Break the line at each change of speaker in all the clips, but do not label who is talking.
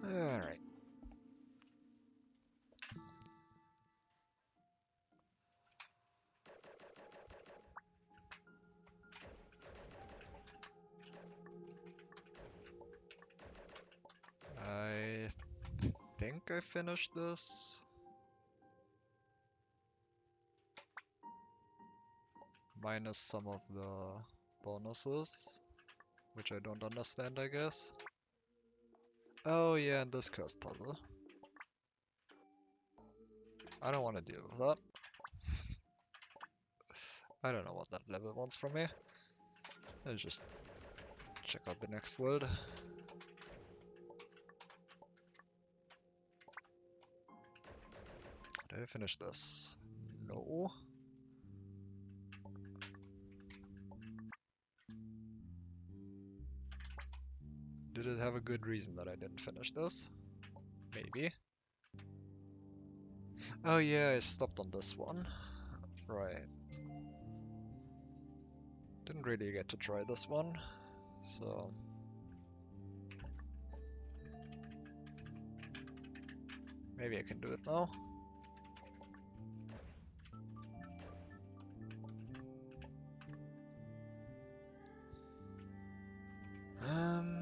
Alright. I think I finished this. Minus some of the bonuses, which I don't understand, I guess. Oh yeah, and this cursed puzzle. I don't want to deal with that. I don't know what that level wants from me. Let's just check out the next world. Did I finish this? No. Did it have a good reason that I didn't finish this? Maybe. Oh yeah, I stopped on this one. Right. Didn't really get to try this one, so... Maybe I can do it now. Um...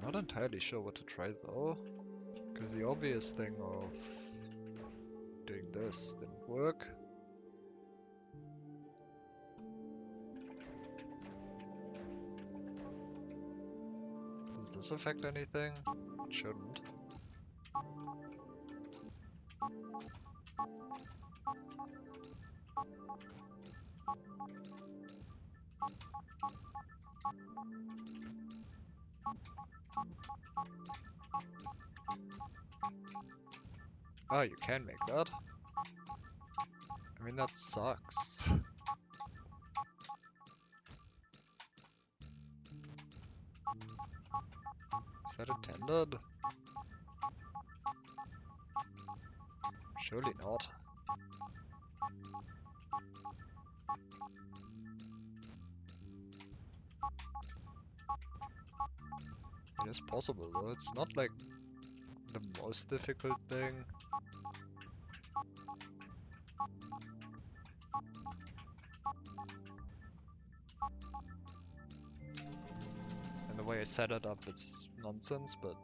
Not entirely sure what to try though, because the obvious thing of doing this didn't work. Does this affect anything? It shouldn't. Oh, you can make that? I mean, that sucks. Is that intended? Surely not. It is possible though, it's not like the most difficult thing. And the way I set it up, it's nonsense, but...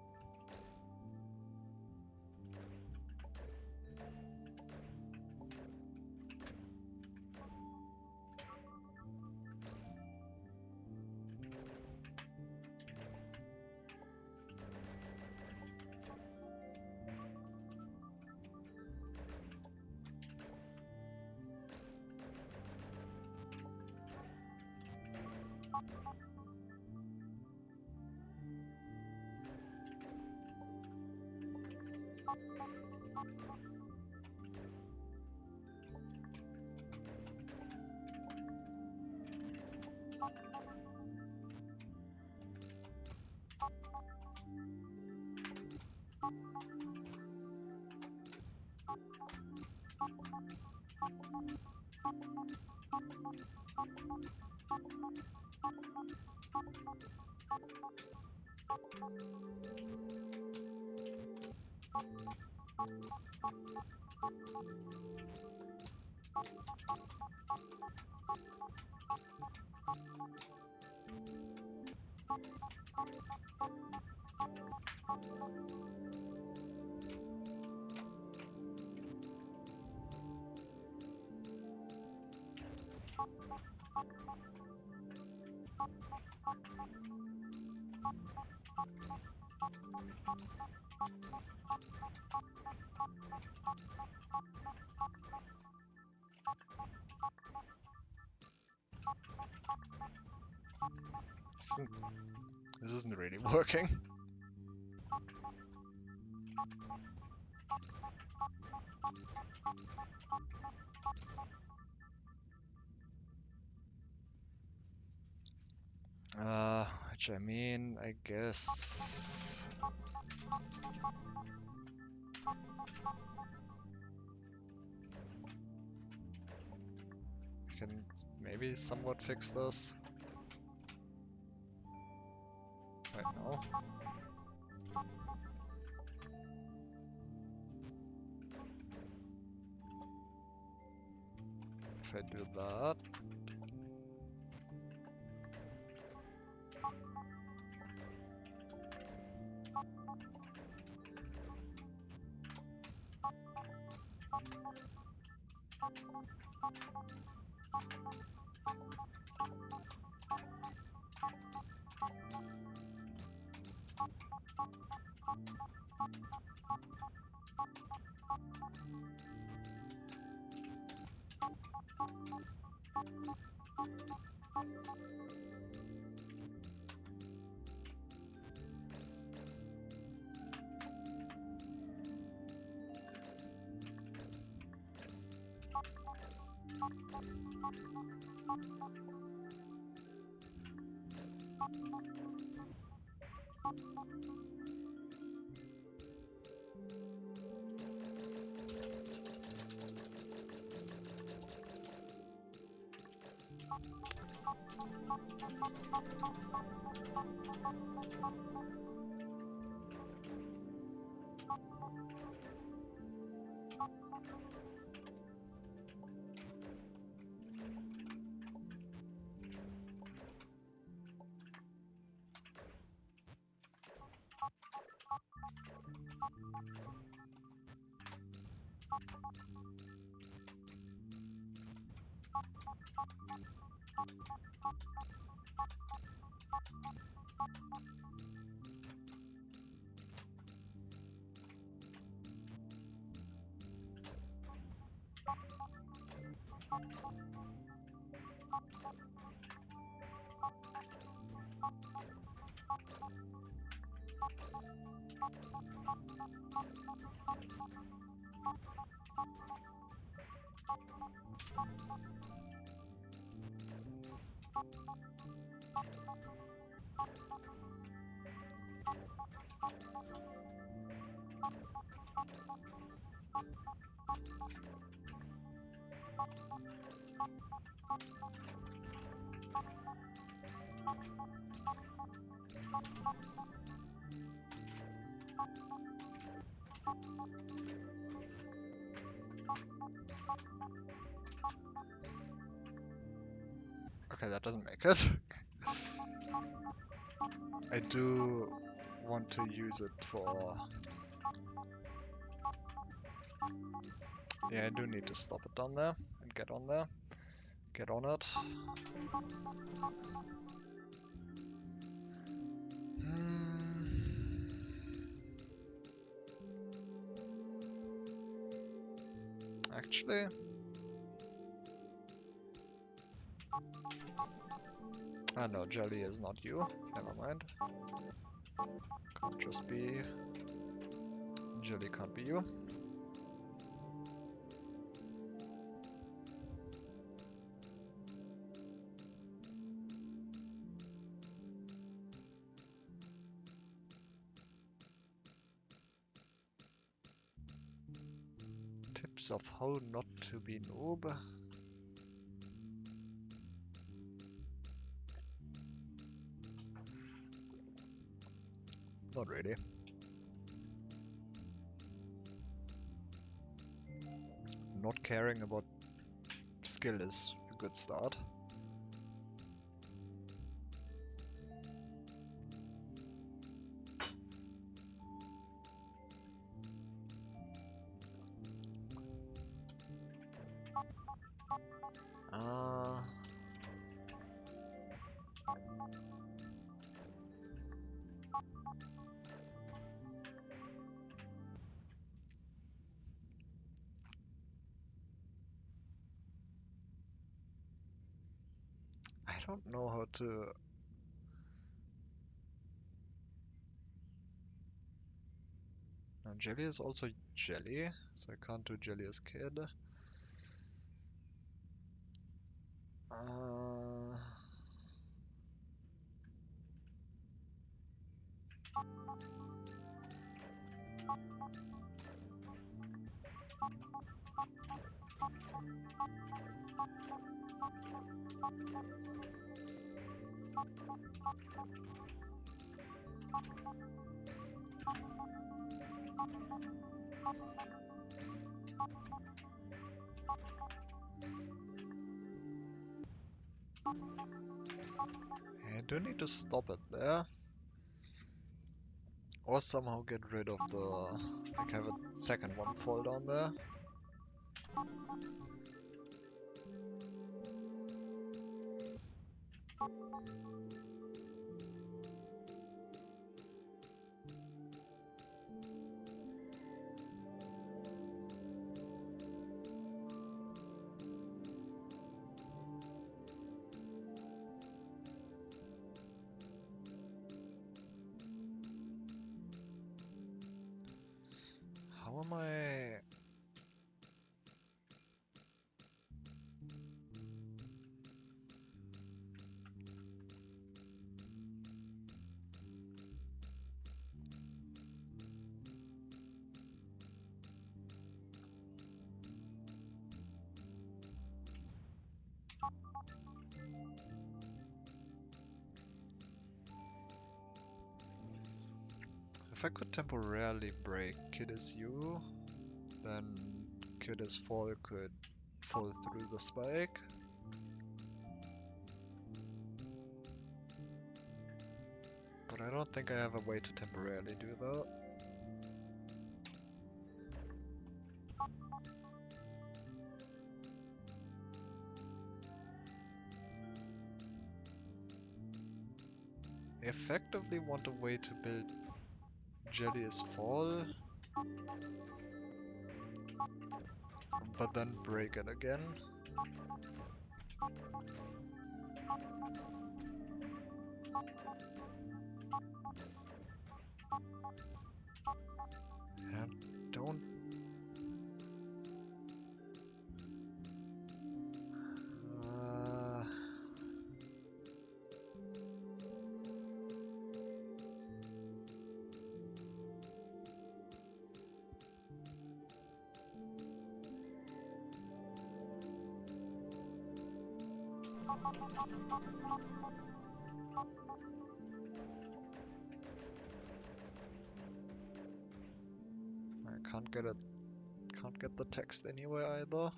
This isn't, this isn't really working. Which I mean, I guess... I can maybe somewhat fix this. Wait, no. If I do that... Okay, that doesn't make it. I do want to use it for... Yeah, I do need to stop it down there and get on there. Get on it. Actually... Ah no, Jelly is not you. Never mind. Can't just be... Jelly can't be you. Tips of how not to be noob. Not really. Not caring about skill is a good start. I don't know how to Jelly is also jelly, so I can't do jelly as kid. Uh, I do need to stop it there. Or somehow get rid of the... like have a second one fall down there. How am I... If I could temporarily break Kid's U, then Kid's fall could fall through the spike. But I don't think I have a way to temporarily do that. I effectively want a way to build Jelly's fall, but then break it again. And I don't... I can't get it. Can't get the text anywhere either.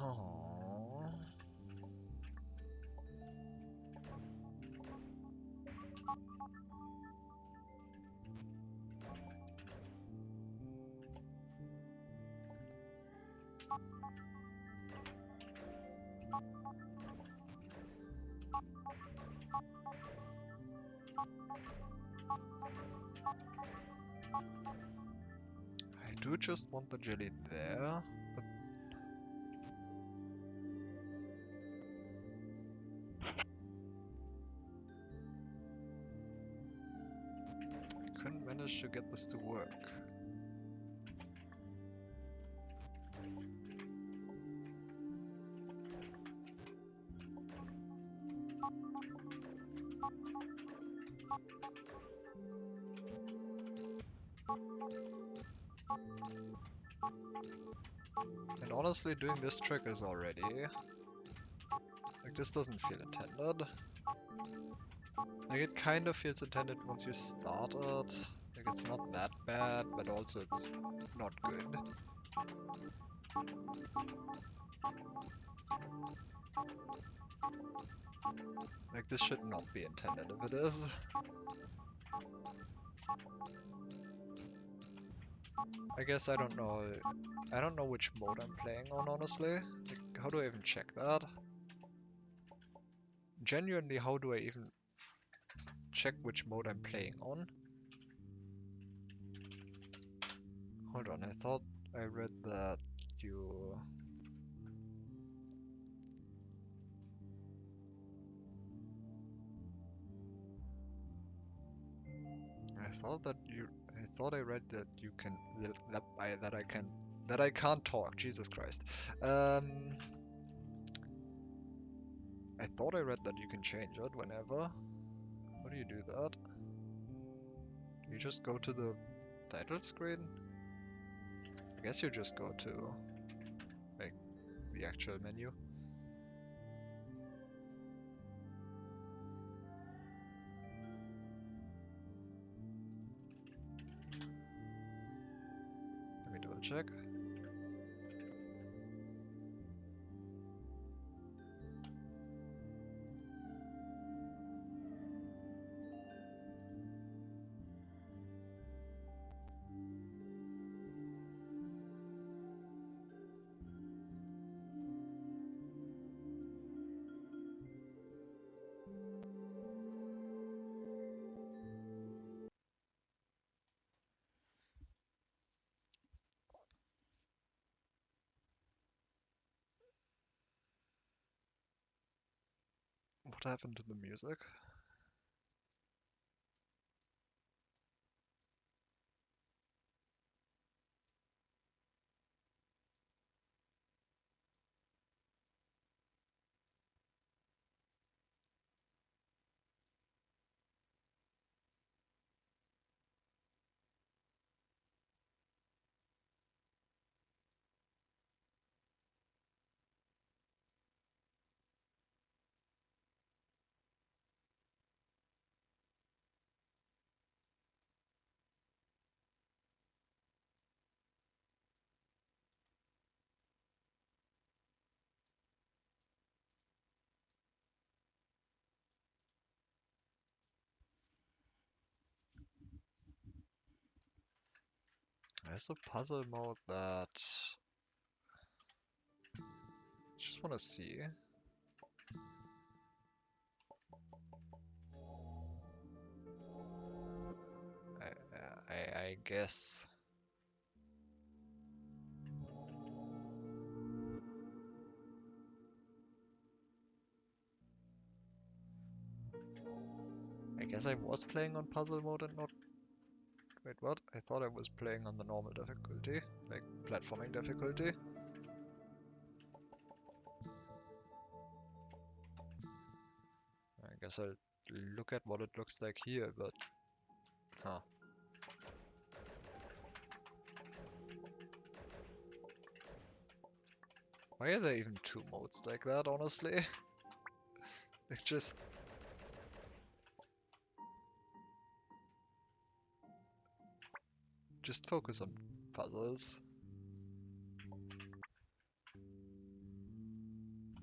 Oh. I do just want the jelly there, but I couldn't manage to get this to work. And honestly, doing this trick is already... like, this doesn't feel intended. Like, it kind of feels intended once you start it. Like, it's not that bad, but also it's not good. Like, this should not be intended if it is. I guess I don't know which mode I'm playing on, honestly. Like, how do I even check that? Genuinely, how do I even check which mode I'm playing on? Hold on, I thought I read that you... I thought I read that you can, that I can't talk, Jesus Christ. I thought I read that you can change it whenever. How do you do that? Do you just go to the title screen? I guess you just go to, like, the actual menu. Let me double check. What happened to the music? There's a puzzle mode that... Just wanna see. I guess. I guess I was playing on puzzle mode and not... Wait, what? I thought I was playing on the normal difficulty, like platforming difficulty. I guess I'll look at what it looks like here, but... Huh. Why are there even two modes like that, honestly? Like, just focus on puzzles.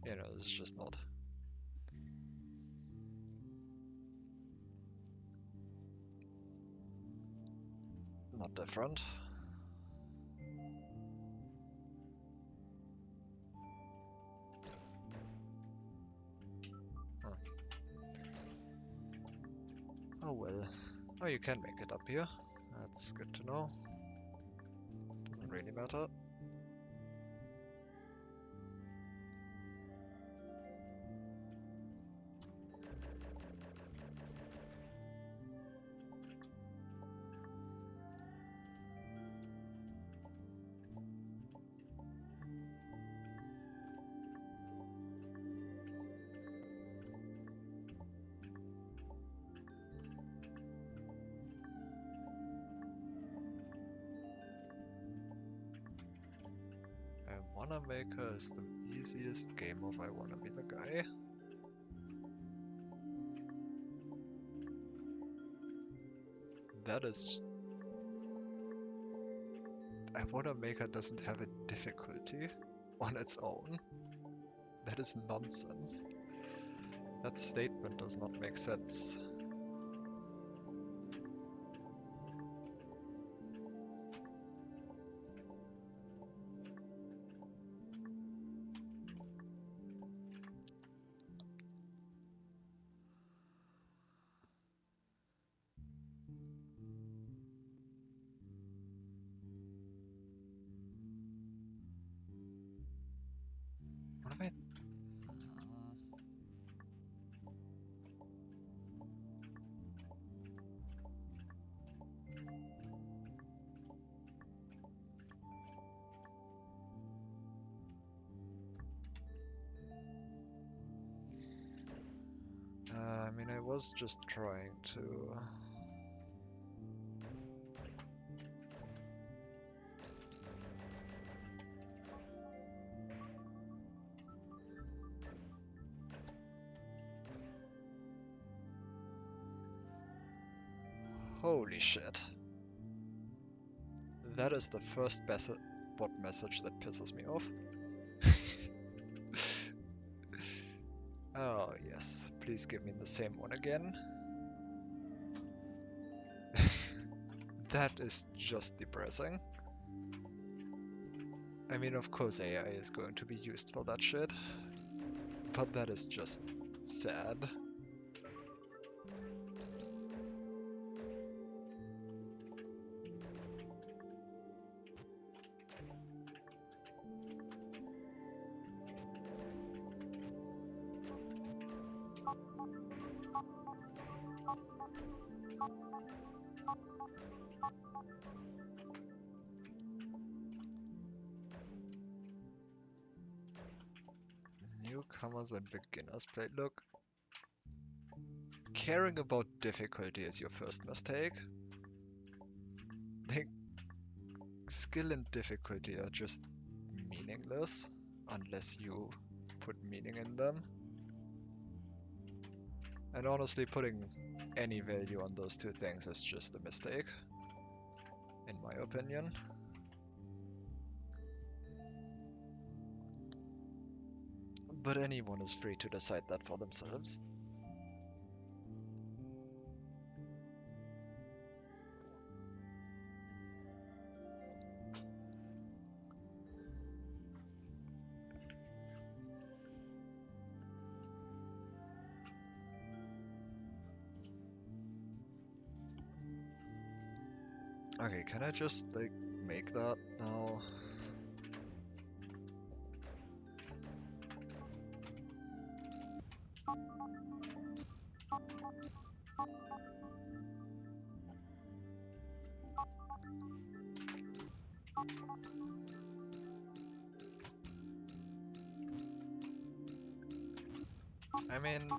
You know, it's just not different. Huh. Oh well. Oh, you can make it up here. That's good to know. Doesn't really matter. I Wanna Maker is the easiest game of I Wanna Be the Guy. That is... I Wanna Maker doesn't have a difficulty on its own. That is nonsense. That statement does not make sense. mean, I was just trying to... Holy shit. That is the first bot message that pisses me off. Oh yes, please give me the same one again. That is just depressing. I mean, of course AI is going to be used for that shit, but that is just sad. Newcomers and beginners play. Look, caring about difficulty is your first mistake. Like, skill and difficulty are just meaningless unless you put meaning in them. And honestly, putting any value on those two things is just a mistake, in my opinion. But anyone is free to decide that for themselves. Okay, can I just, like, make that now? I mean...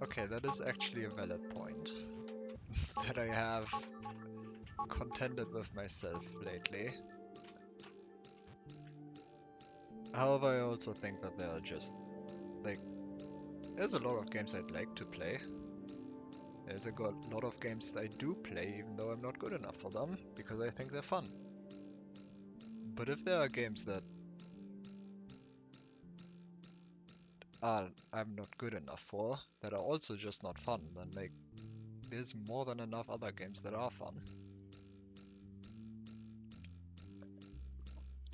Okay, that is actually a valid point that I have contended with myself lately. However, I also think that there are just, like, there's a lot of games I'd like to play. There's a lot of games I do play even though I'm not good enough for them, because I think they're fun. But if there are games that I'm not good enough for, that are also just not fun, then like, there's more than enough other games that are fun.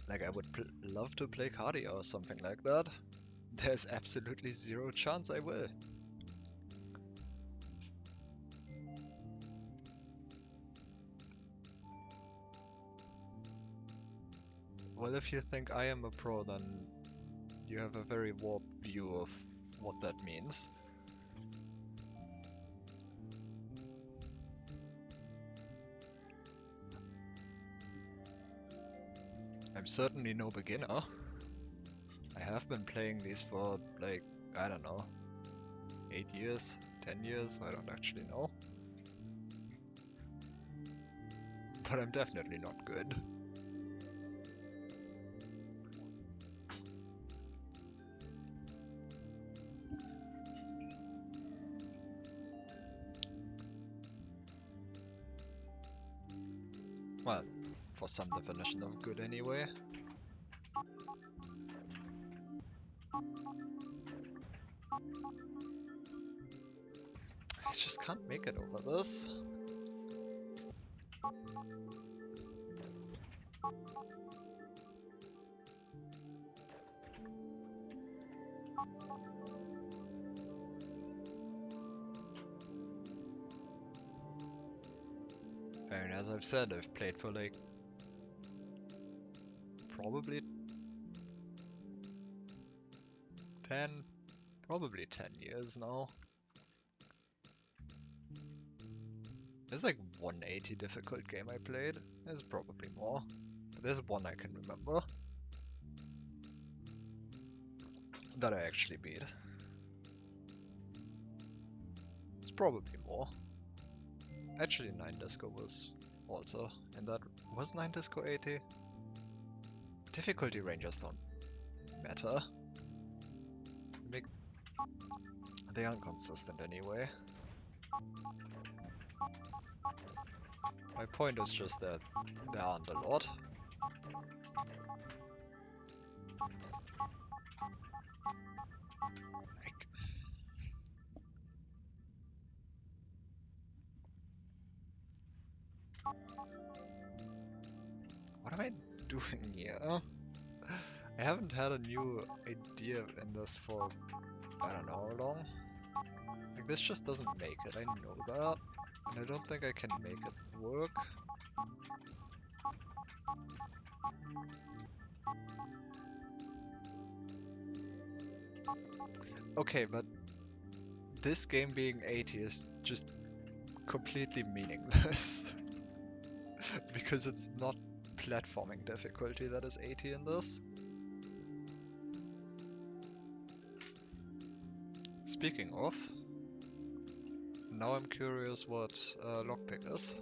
Like, I would love to play Cardia or something like that. There's absolutely zero chance I will. Well, if you think I am a pro, then you have a very warped view of what that means. I'm certainly no beginner. I have been playing these for, like, I don't know, 8 years, 10 years, I don't actually know. But I'm definitely not good. Well, for some definition of good anyway. I just can't make it over this. And as I've said, I've played for like probably 10 years now. There's like 180 difficult game I played. There's probably more, but there's one I can remember that I actually beat. probably more. Actually, 9 Disco was also, and that was 9 Disco 80. Difficulty ranges don't matter. They are inconsistent anyway. My point is just that there aren't a lot. Like, what am I doing here? I haven't had a new idea in this for I don't know how long. Like, this just doesn't make it, I know that. And I don't think I can make it work. Okay, but this game being 80 is just completely meaningless. Because it's not platforming difficulty that is 80 in this. Speaking of, now I'm curious what lockpick is.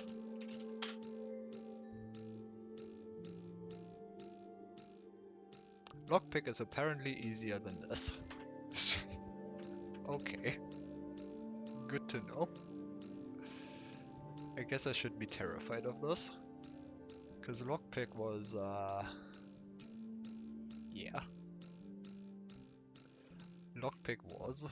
Lockpick is apparently easier than this. Okay. Good to know. I guess I should be terrified of this. Because lockpick was, yeah. Lockpick was.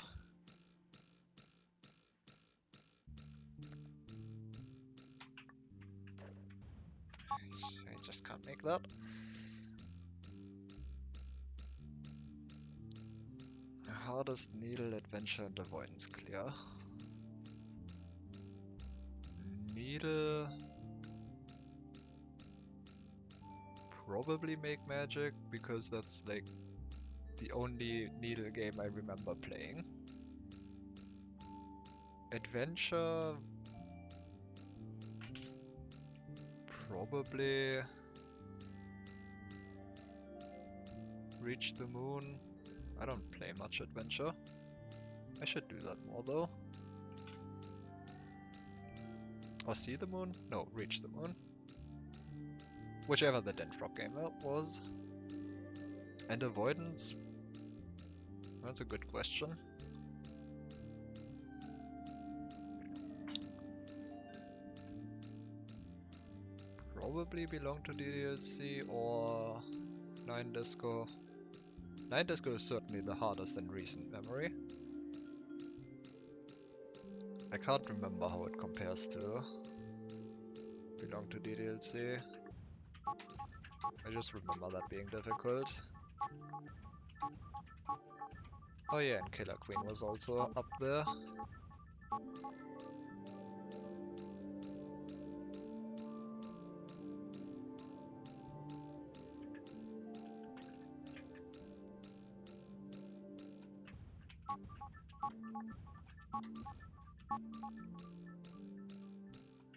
I just can't make that. Hardest needle, adventure, and avoidance clear. Needle. Probably make magic, because that's like the only needle game I remember playing. Adventure. Probably reach the moon. I don't play much adventure. I should do that more though. Or see the moon? No, reach the moon. Whichever the Dent Drop game was. And avoidance? That's a good question. Probably belong to DDLC or 9 Disco. 9 Disco is certainly the hardest in recent memory. I can't remember how it compares to belong to DDLC. I just remember that being difficult. Oh yeah, and Killer Queen was also up there.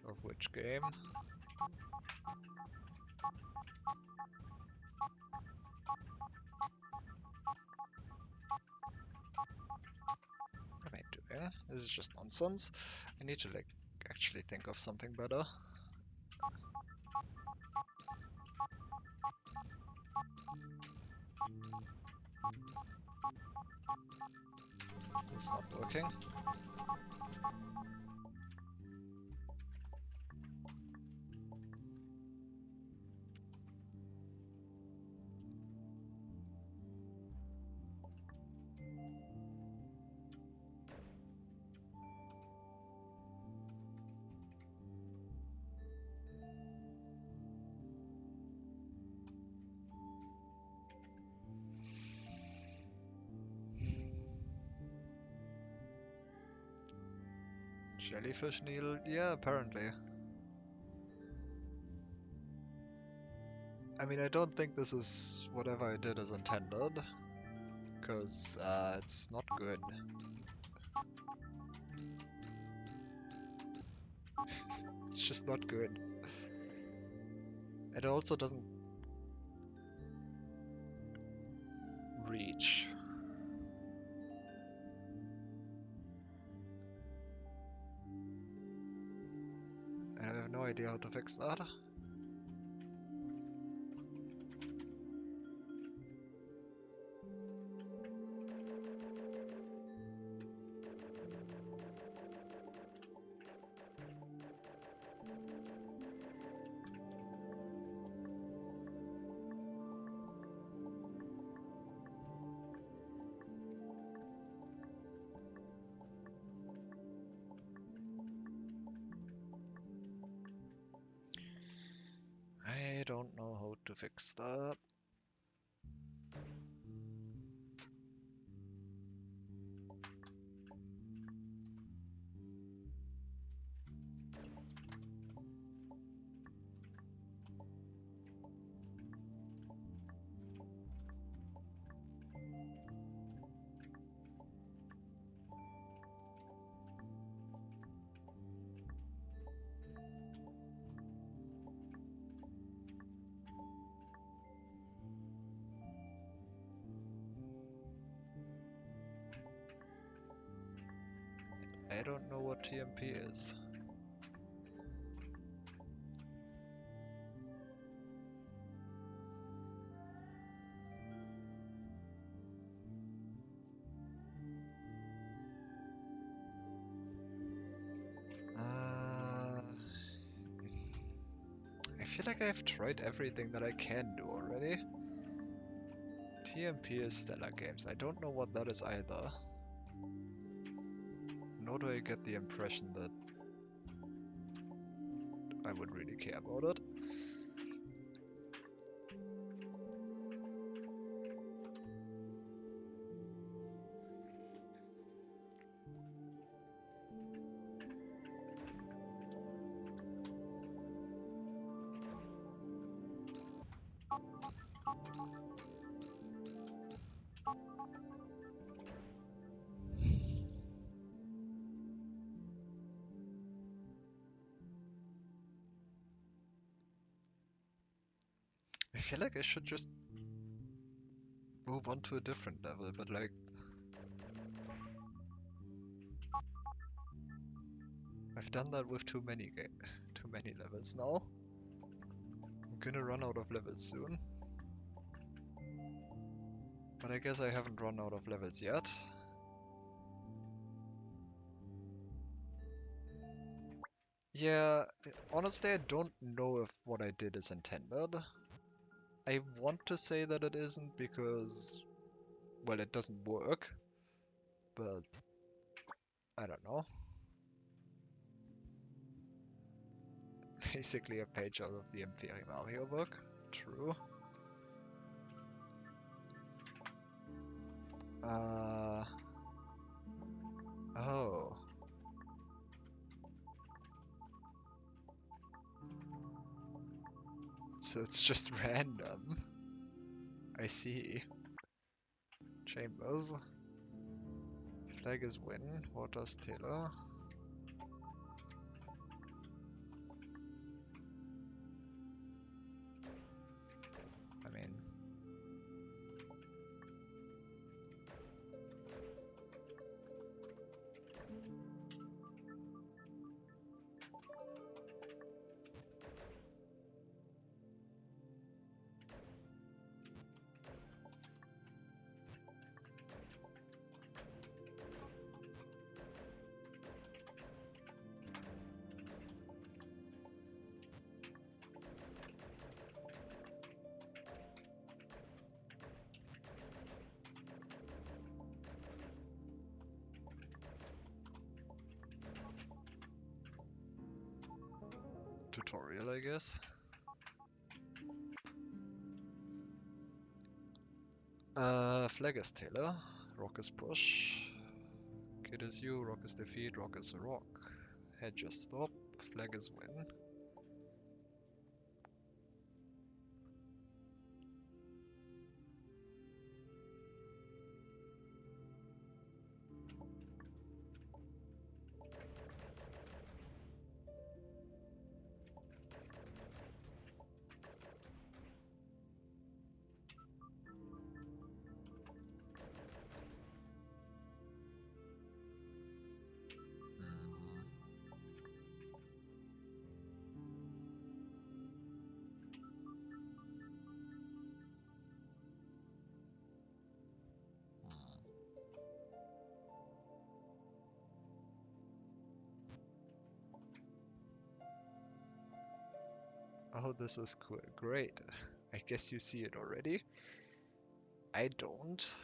Of which game? What am I doing? This is just nonsense. I need to like actually think of something better. This is not working. Jellyfish needle? Yeah, apparently. I mean, I don't think this is whatever I did is intended, because it's not good. It's just not good. It also doesn't reach. have no idea how to fix that. I don't know how to fix that. I don't know what TMP is. I feel like I've tried everything that I can do already. TMP is Stellar Games. I don't know what that is either. Nor do I get the impression that I would really care about it. I feel like I should just move on to a different level, but like... I've done that with too many levels now. I'm gonna run out of levels soon. But I guess I haven't run out of levels yet. Yeah, honestly I don't know if what I did is intended. I want to say that it isn't because, well, it doesn't work, but I don't know. Basically a page out of the Imperium Mario book. True. Oh. So it's just random. I see. Chambers. Flag is win. What does Taylor? I mean... tutorial, I guess. Flag is Taylor. Rock is push. Kid is you. Rock is defeat. Rock is rock. Hedge is stop. Flag is win. Oh, this is cool. Great. I guess you see it already. I don't.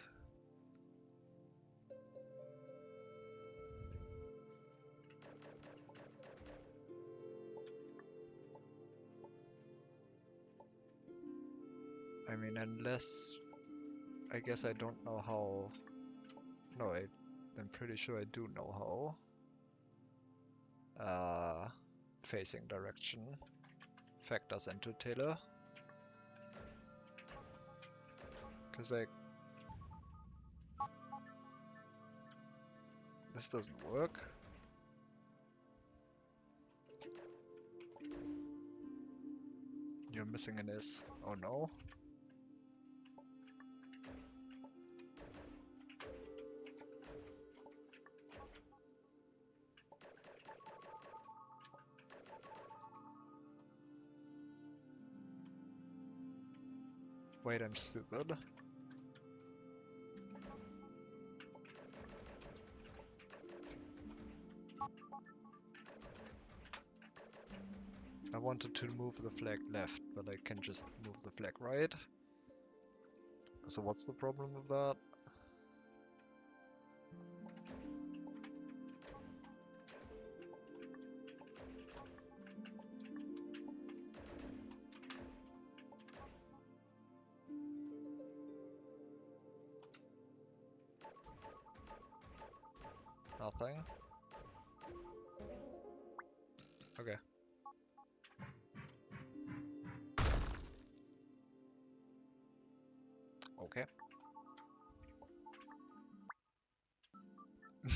I mean, unless... I guess I don't know how... No, I'm pretty sure I do know how. Facing direction factors into Taylor. Because, like... This doesn't work. You're missing an S. Oh no. Wait, I'm stupid. I wanted to move the flag left, but I can just move the flag right. So what's the problem with that? Nothing. Okay. Okay.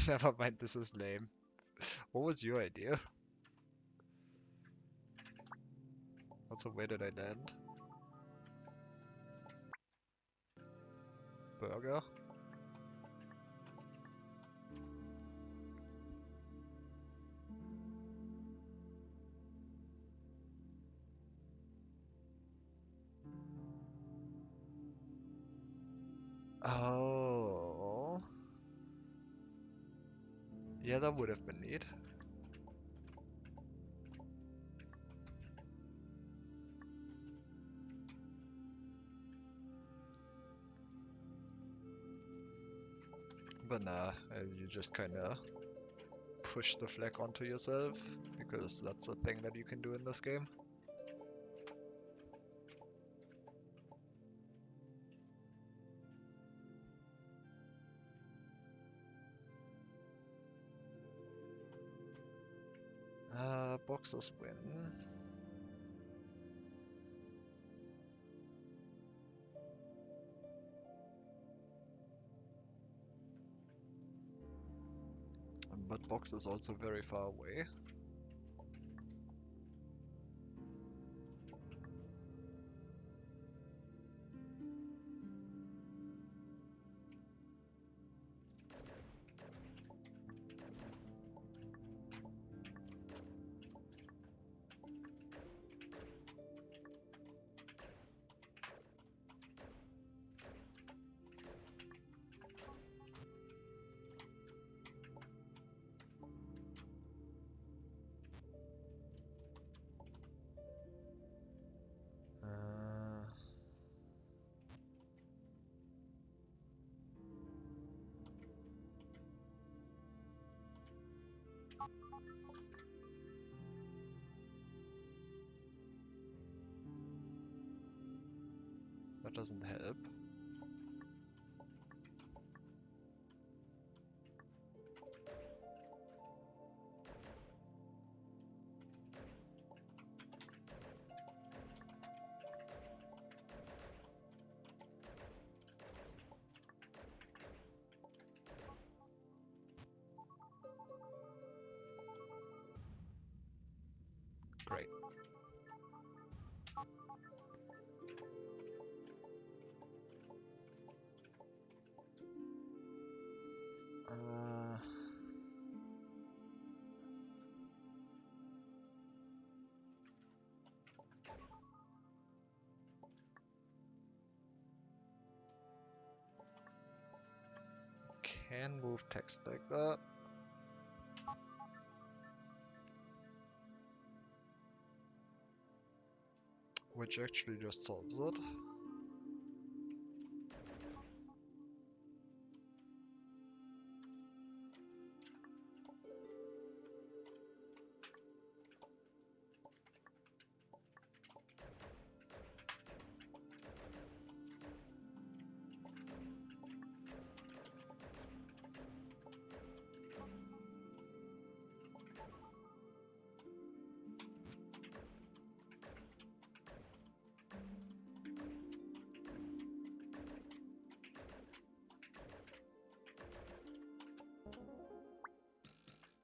Never mind, this is lame. What was your idea? Also, where did I land? Burger? Oh. Yeah, that would have been neat. But nah, you just kinda push the flag onto yourself, because that's a thing that you can do in this game. Boxers win. But box is also very far away. Uh, that doesn't help. Great. Uh, can move text like that. which actually just solves it.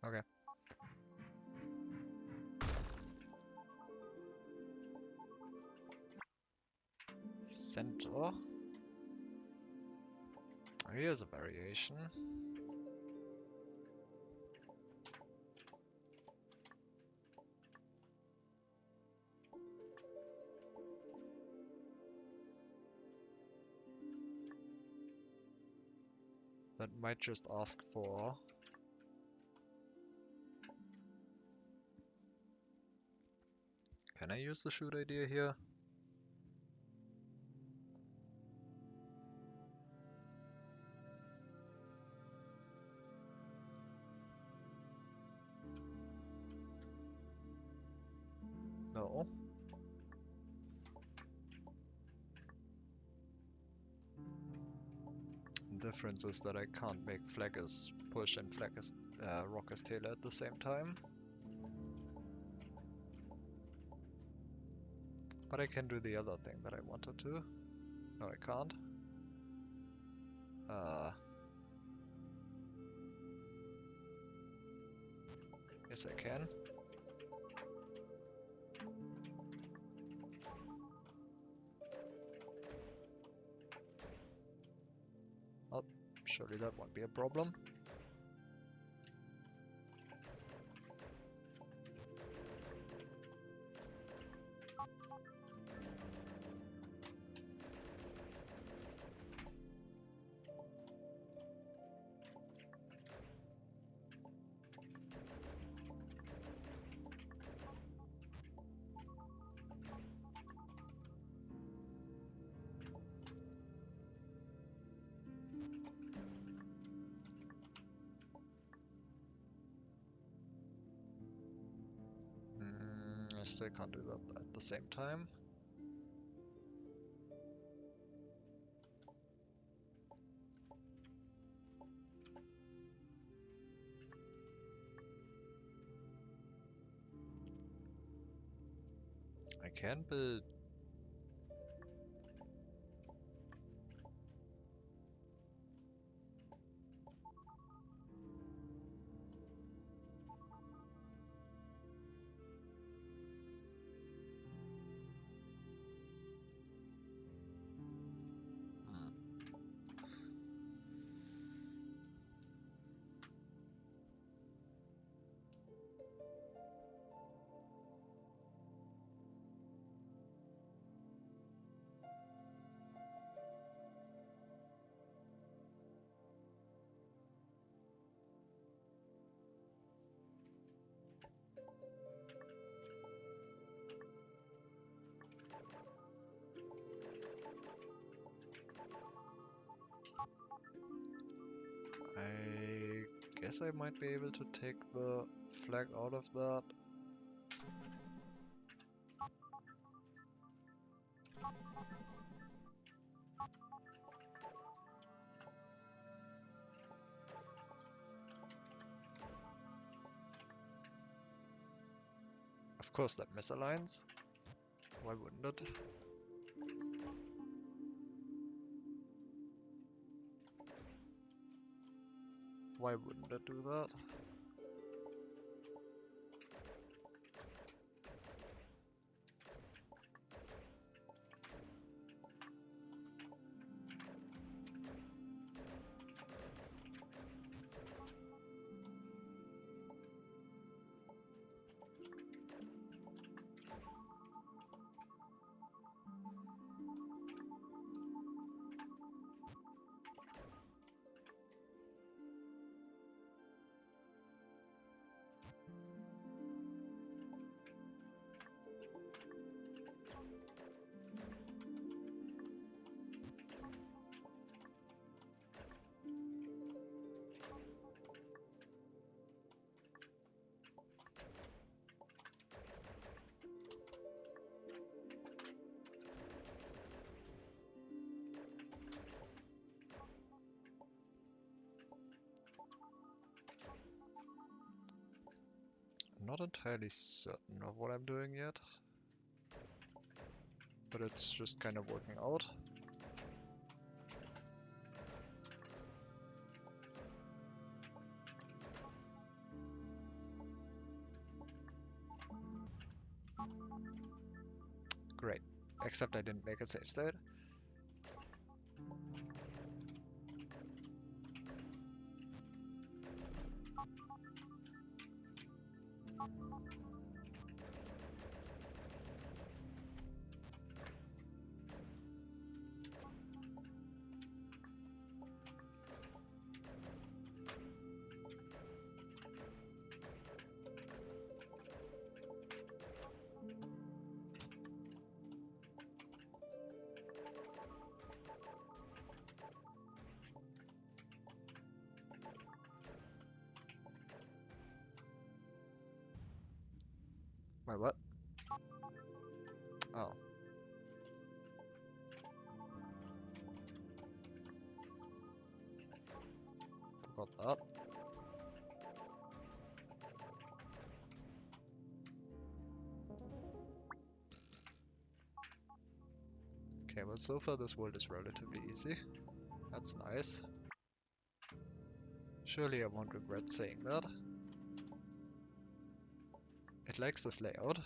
Okay. Center. Here's a variation. That might just ask for... Can I use the shoot idea here? No. The difference is that I can't make flag as push and flag as rock as tailor at the same time. But I can do the other thing that I wanted to. No, I can't. Yes, I can. Oh, surely that won't be a problem. I still can't do that at the same time. I can build... Hmm. I guess I might be able to take the flag out of that. Of course that misaligns. Why wouldn't it? Why wouldn't it do that? not entirely certain of what I'm doing yet, but it's just kind of working out. Great, except I didn't make a save state. My what? Oh. Forgot that. Okay, well so far this world is relatively easy. That's nice. Surely I won't regret saying that. It likes this layout.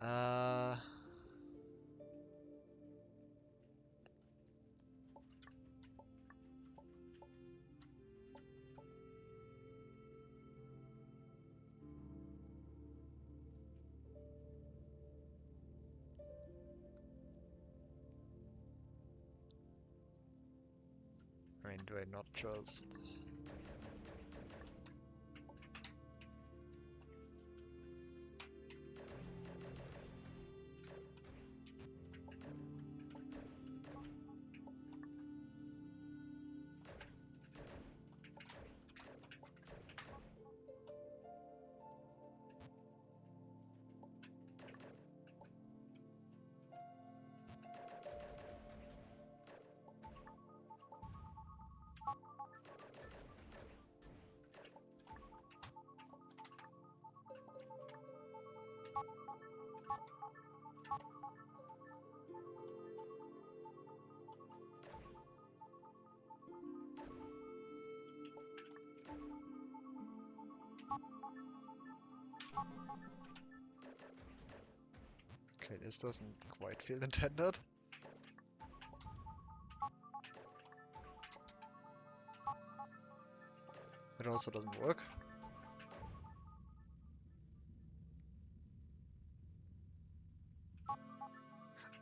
Uh... I mean, do I not just... Okay, this doesn't quite feel intended. It also doesn't work.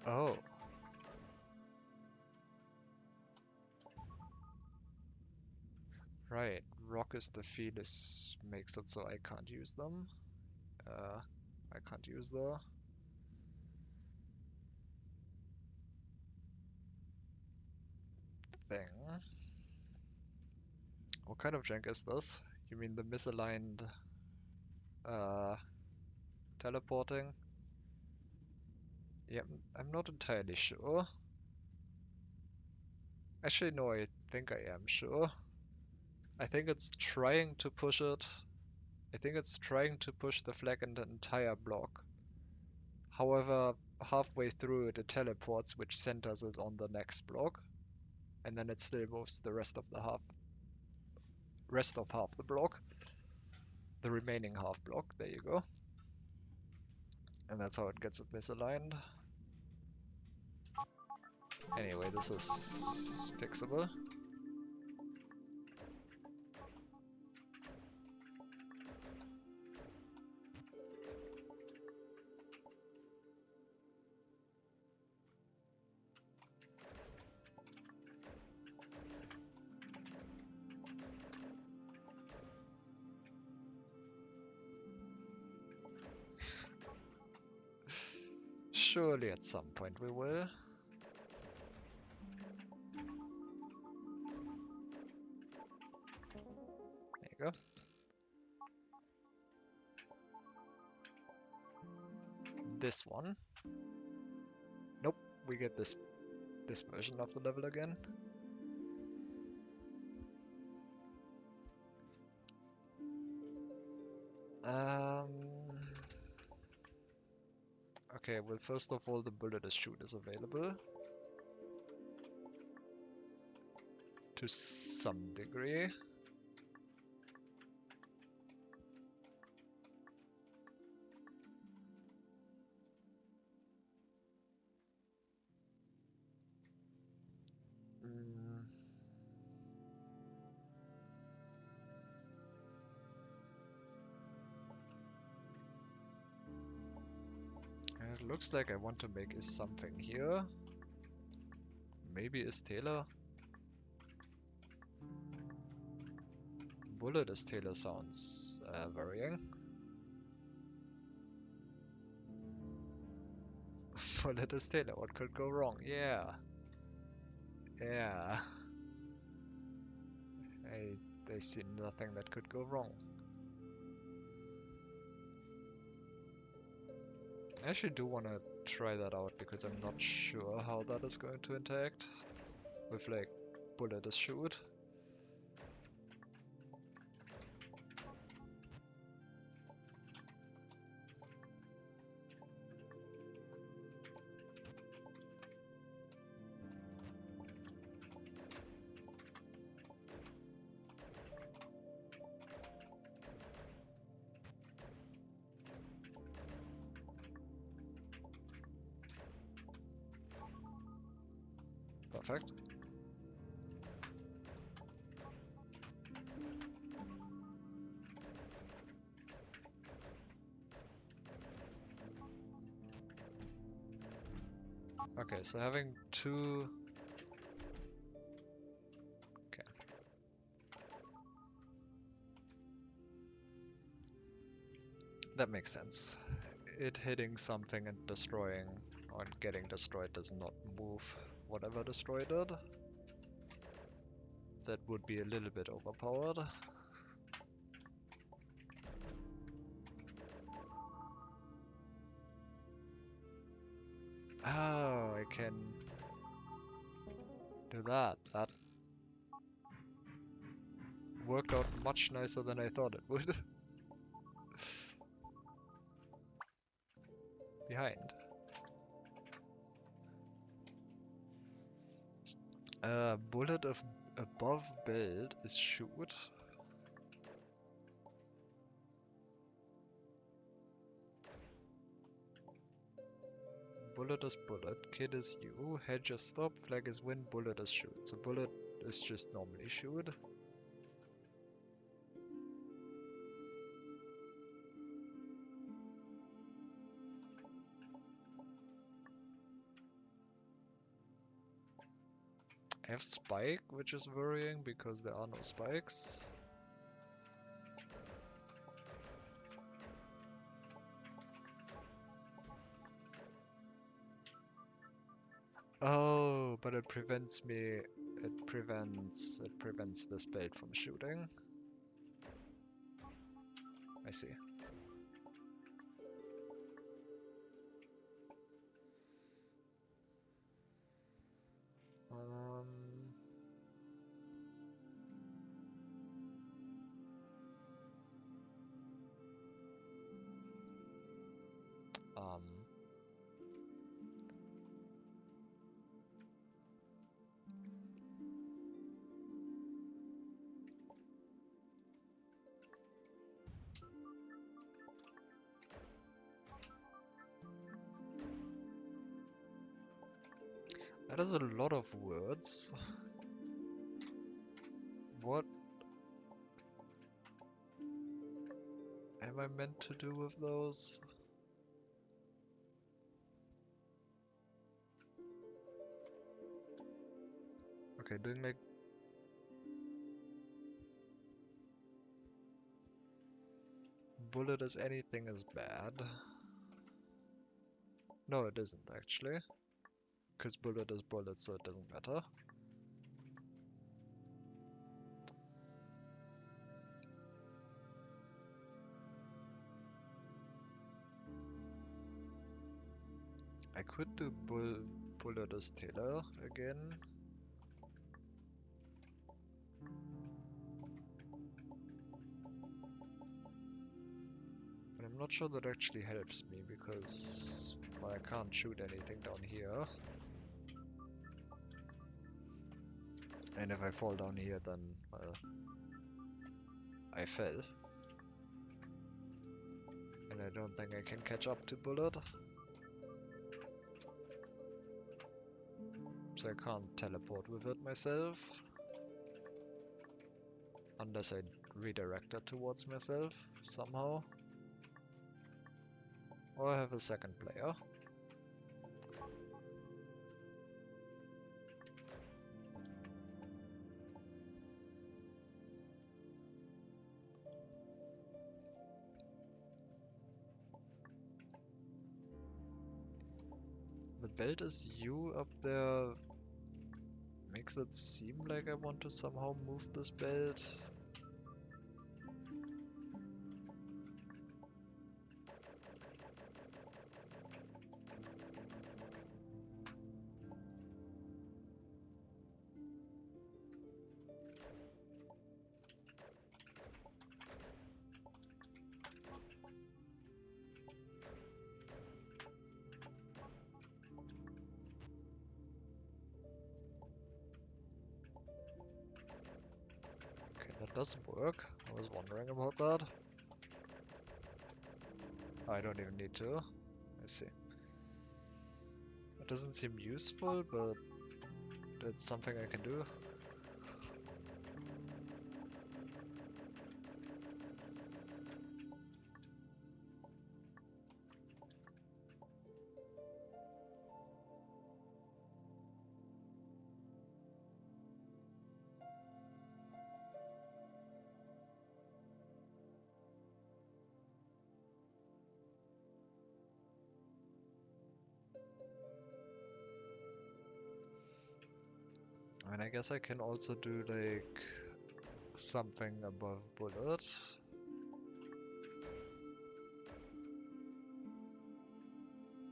Oh. Right, rock is the fetus makes it so I can't use them. I can't use the... thing. What kind of jank is this? You mean the misaligned uh, teleporting? Yeah, I'm not entirely sure. Actually, no, I think I am sure. I think it's trying to push it. I think it's trying to push the flag in the entire block. However, halfway through it teleports, which centers it on the next block, and then it still moves the rest of half the block, the remaining half block. There you go. And that's how it gets it misaligned. Anyway, this is fixable. Surely at some point we will. There you go. This one. Nope, we get this version of the level again. Um. Okay, well, first of all, the bullet as shoot is available to some degree. Mm. It looks like I want to make is something here. Maybe is Taylor. Bullet as Taylor sounds worrying. Bullet as Taylor, what could go wrong? Yeah. Yeah. I see nothing that could go wrong. I actually do want to try that out because I'm not sure how that is going to interact with like bullet as shoot. Perfect. Okay, so having two... Okay. That makes sense. It hitting something and destroying or getting destroyed does not move whatever destroyed it. That would be a little bit overpowered. Oh, I can do that. That worked out much nicer than I thought it would. Behind. Bullet of above build is shoot. Bullet is bullet, kid is you, hedge is stop, flag is win, bullet is shoot. So bullet is just normally shoot. I have spike, which is worrying because there are no spikes. Oh, but it prevents me. It prevents this build from shooting. I see. Um, um, that is a lot of words. What am I meant to do with those? Okay, doing like bullet as anything is bad. No, it isn't actually. Because bullet is bullet, so it doesn't matter. I could do bullet as Taylor again. I'm not sure that actually helps me because well, I can't shoot anything down here. And if I fall down here, then, well, I fell. And I don't think I can catch up to Bullet. So I can't teleport with it myself. Unless I redirect it towards myself somehow. Or I have a second player. The belt is you up there. Makes it seem like I want to somehow move this belt. Okay, that doesn't work. I was wondering about that. I don't even need to. I see. It doesn't seem useful, but it's something I can do. And I guess I can also do like something above bullet.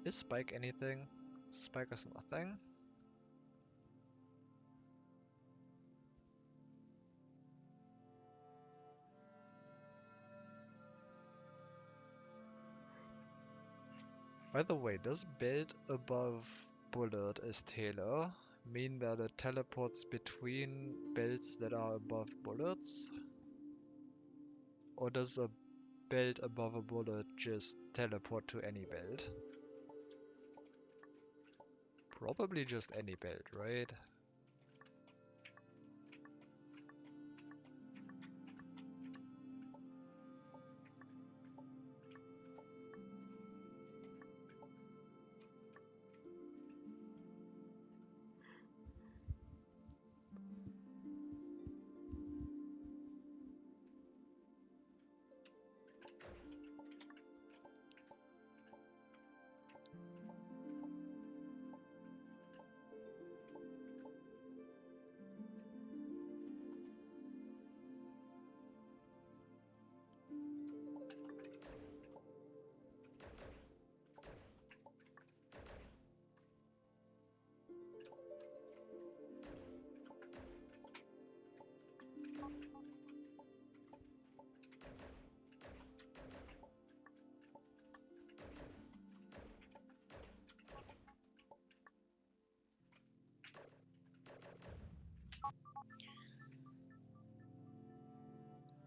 Is spike anything? Spike is nothing. By the way, does belt above bullet is Taylor mean that it teleports between belts that are above bullets? Or does a belt above a bullet just teleport to any belt? Probably just any belt, right?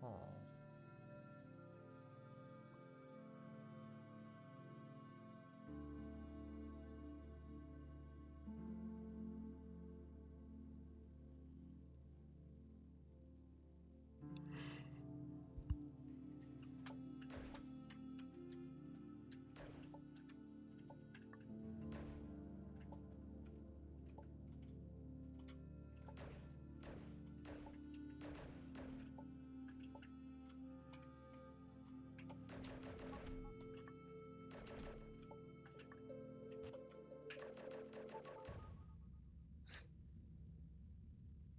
Oh.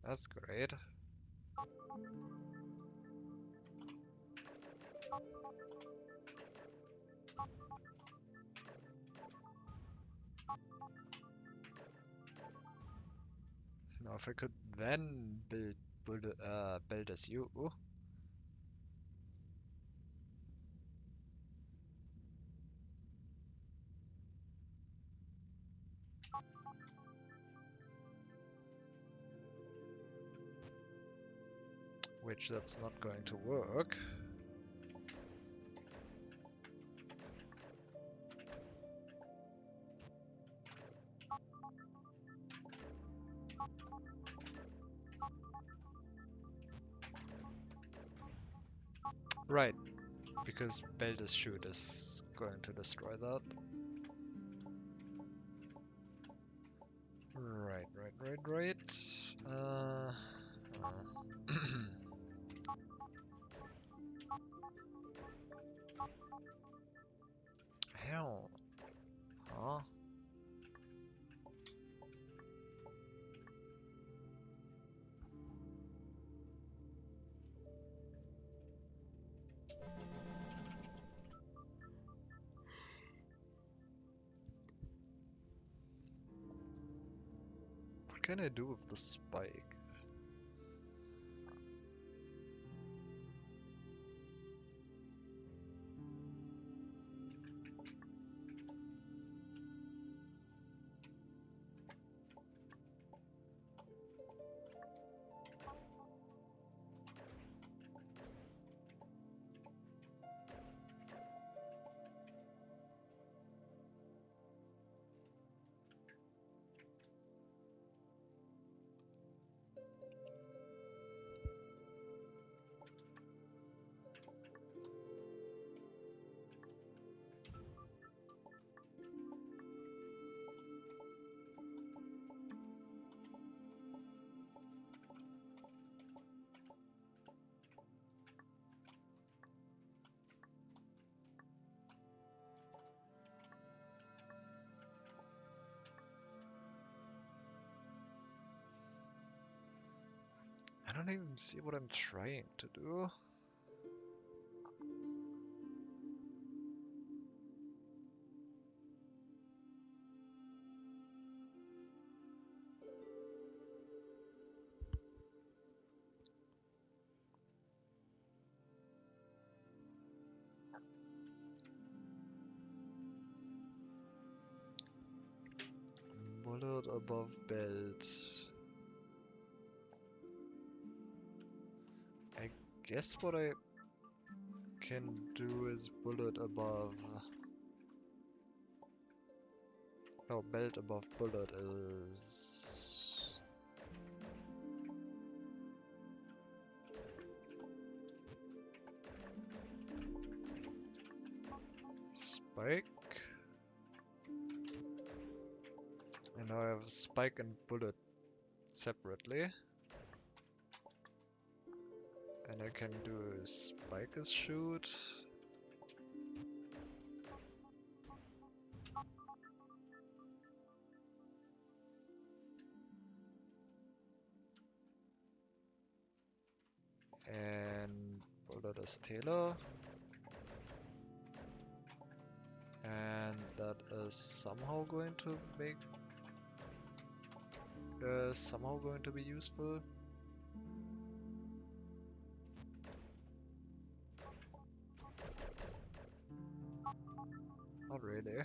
That's great. Now if I could then build as you. Which that's not going to work. Right, because Belder's shoot is going to destroy that. Right. Hell. Huh? What can I do with the spike? I don't even see what I'm trying to do. Bullet above belt. I guess what I can do is bullet above... No, belt above bullet is... Spike. And now I have spike and bullet separately. And I can do a spike as shoot. And bullet as Taylor. And that is somehow going to make... somehow going to be useful. Not really.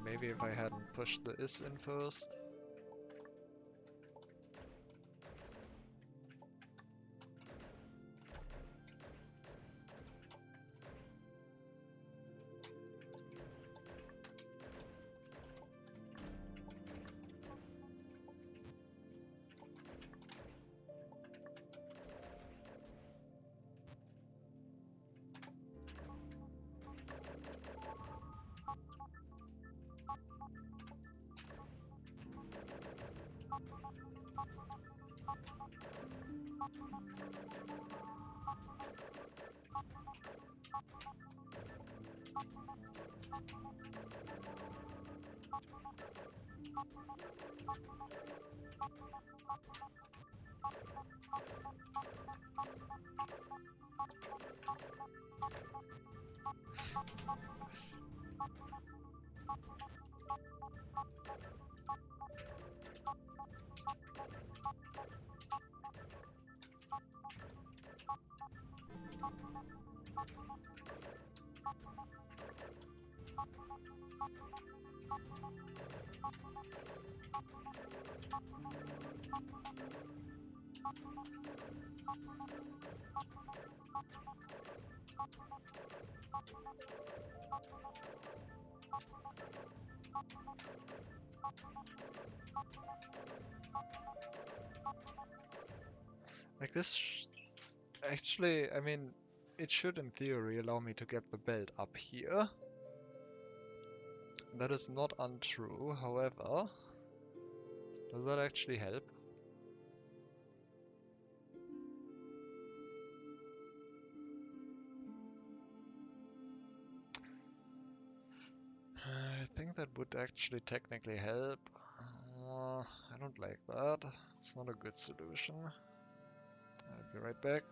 Maybe if I hadn't pushed the is in first. Like this, actually, I mean, it should in theory allow me to get the belt up here. That is not untrue, however, does that actually help? I think that would actually technically help. I don't like that. It's not a good solution. I'll be right back.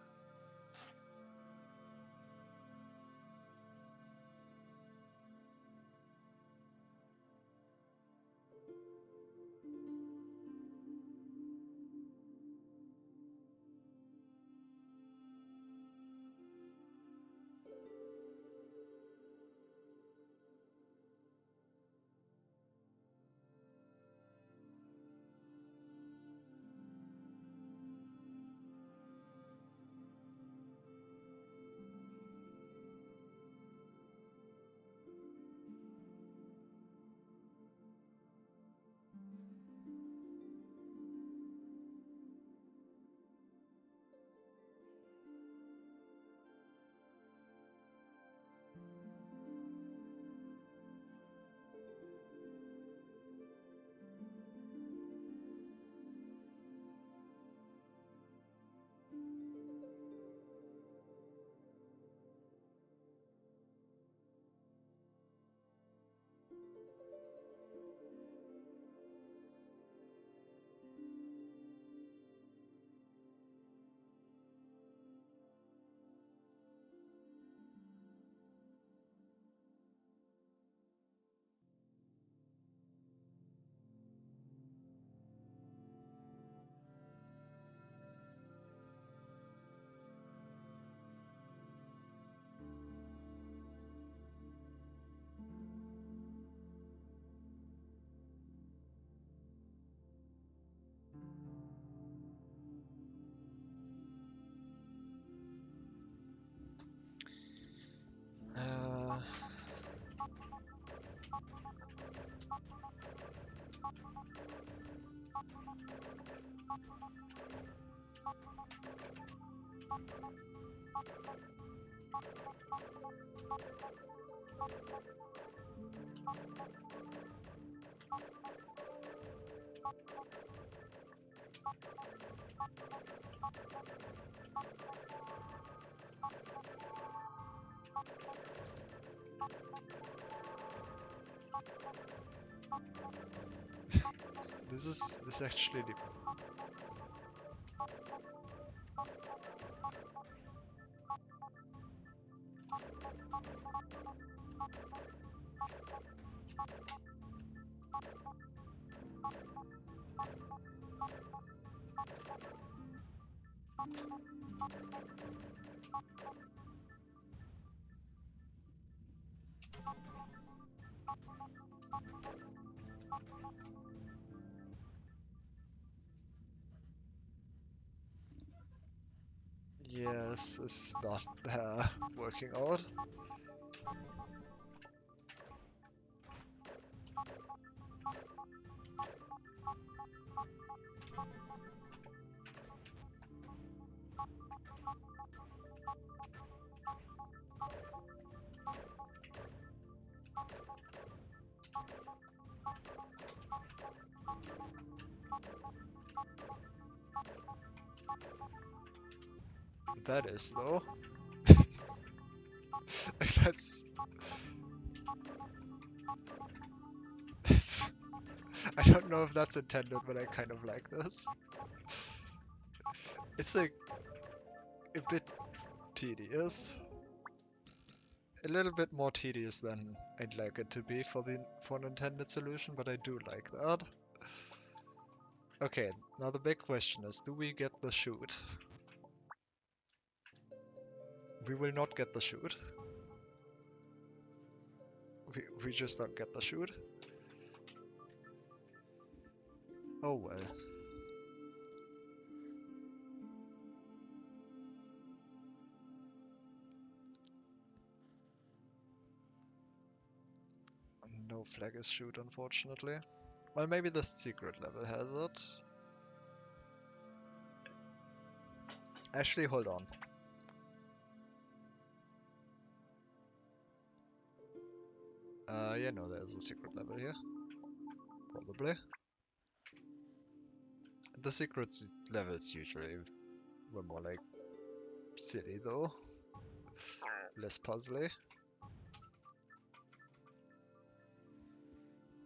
Uh, this actually yes, it's not working out. That is though. That's, that's I don't know if that's intended, but I kind of like this. It's like a bit tedious. A little bit more tedious than I'd like it to be for an intended solution, but I do like that. Okay, now the big question is, do we get the shoot? We will not get the shoot. We just don't get the shoot. Oh well. No flag is shoot, unfortunately. Well, maybe the secret level has it. Actually, hold on. Yeah, no, there's a secret level here. Probably. The secret levels usually were more like silly though. Less puzzly.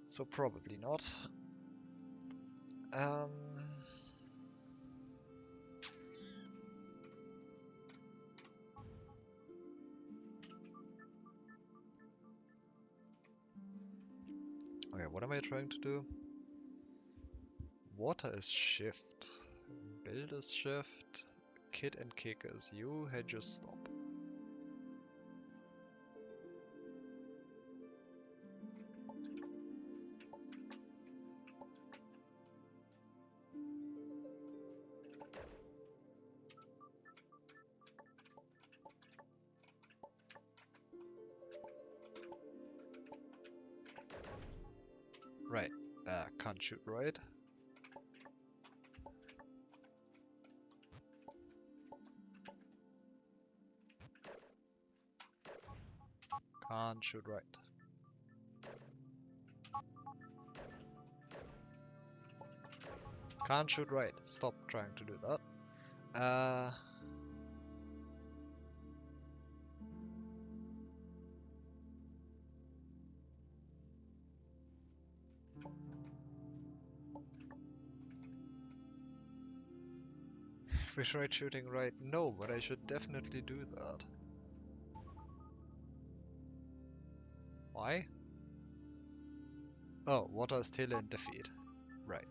So probably not. Okay, what am I trying to do? Water is shift. Build is shift. Kid and kick is you. Hey, just stop. Right. Can't shoot right. Can't shoot right. Can't shoot right. Stop trying to do that. We tried shooting right. No, but I should definitely do that. Why? Oh, water is still in defeat. Right.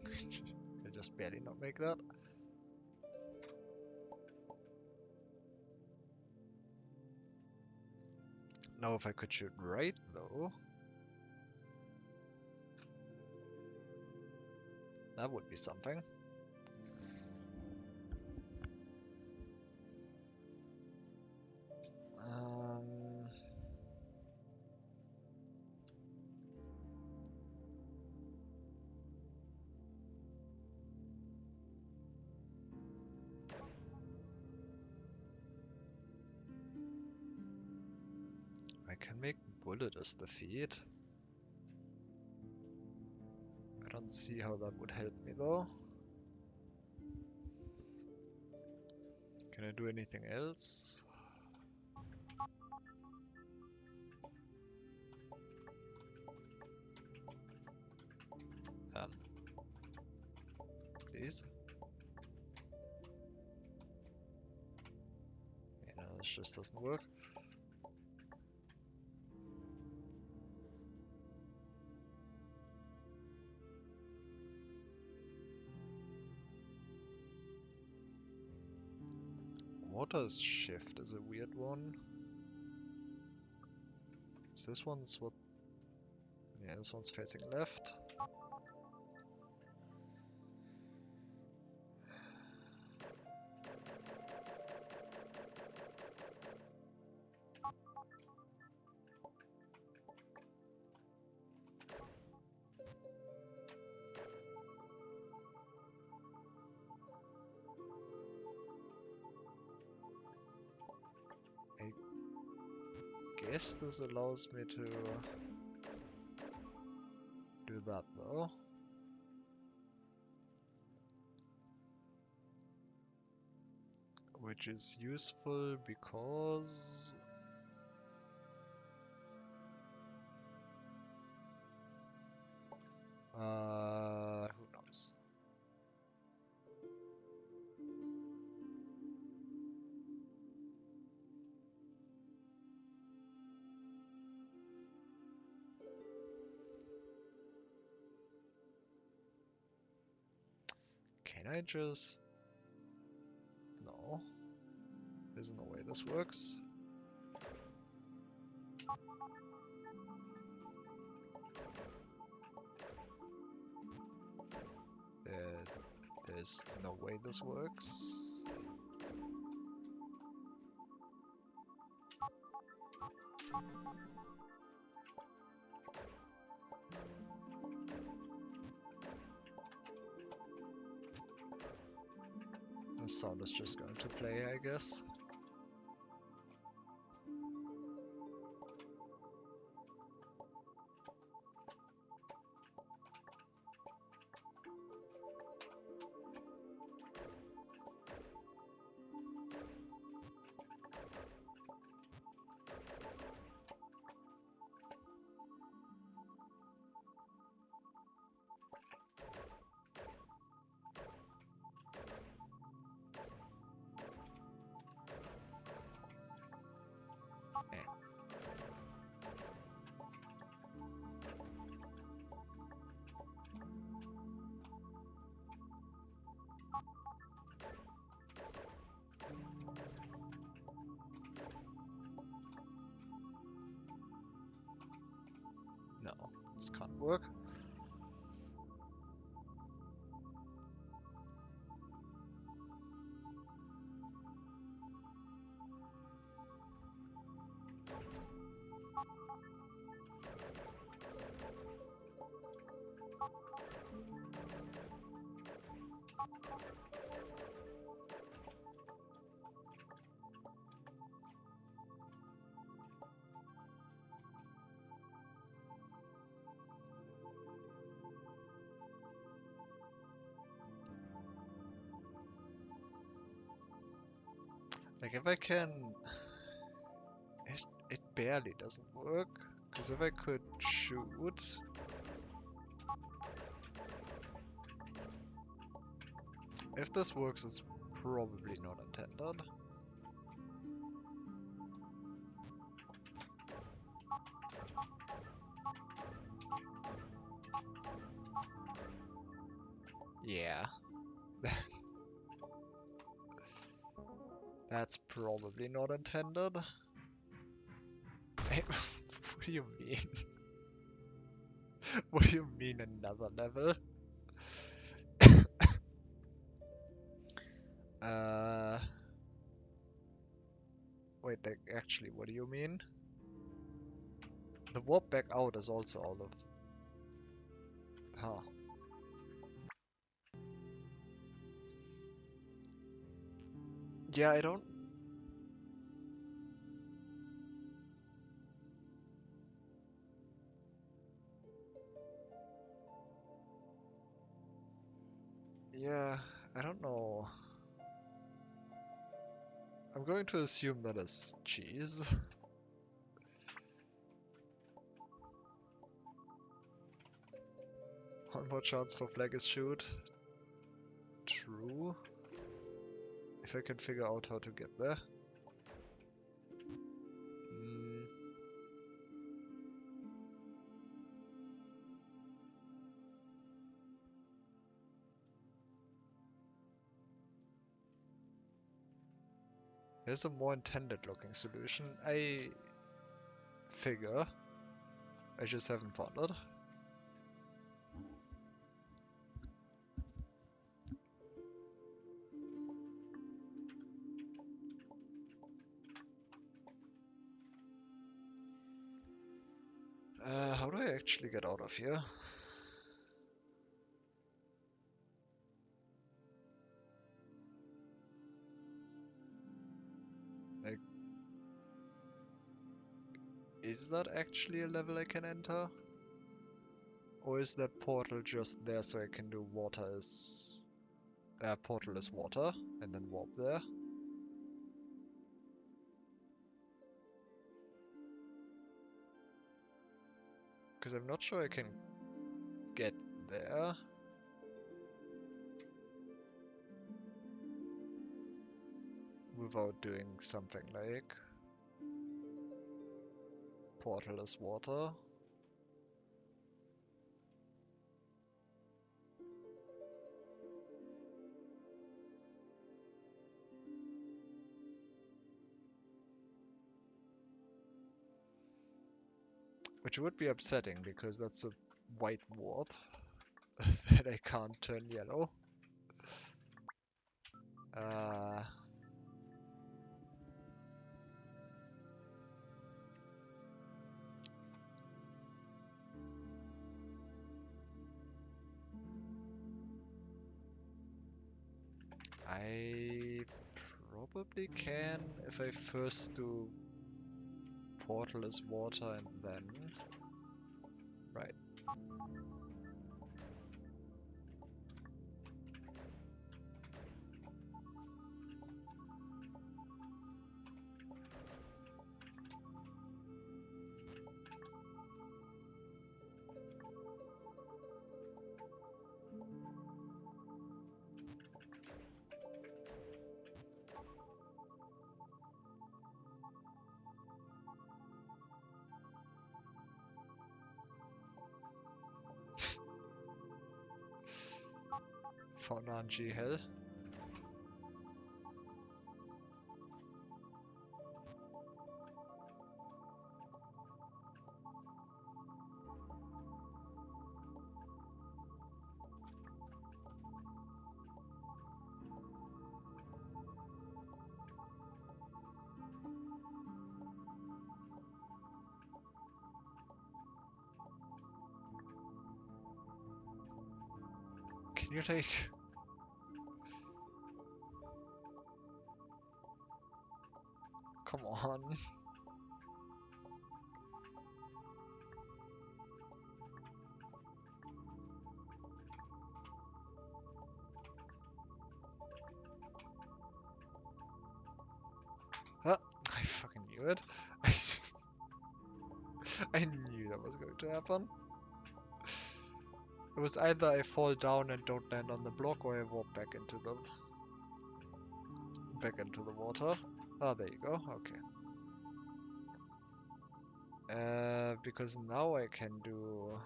I just barely not make that. Now if I could shoot right though, that would be something. I can make bullet as defeat. I don't see how that would help me though. Can I do anything else? Please? Yeah, no, this just doesn't work. Water's shift is a weird one. So this one's what? Yeah, this one's facing left. I guess this allows me to do that though. Which is useful because Who knows? Can I just... No. There's no way this works. There's no way this works. The sound is just going to play, I guess. No, this can't work. Like if I can... It barely doesn't work. Because if I could shoot... If this works, it's probably not intended. Yeah. That's probably not intended. What do you mean? What do you mean another level? Uh... Wait, like, actually, what do you mean? The warp back out is also all of... Huh. Yeah, I don't... Yeah, I don't know. I'm going to assume that is cheese. One more chance for Flaggers shoot. True. If I can figure out how to get there. Mm. There's a more intended looking solution, I figure. I just haven't found it. How do I actually get out of here? Like, is that actually a level I can enter? Or is that portal just there so I can do water is... portal is water, and then warp there? Because I'm not sure I can get there. Without doing something like portalless water. Which would be upsetting because that's a white warp that I can't turn yellow. I probably can if I first do portalless water and then... Right. Fonanji hell. Can you like... Come on. Ah, I fucking knew it. I knew that was going to happen. It was either I fall down and don't land on the block or I walk back into the water. Ah, there you go. Okay. Because now I can do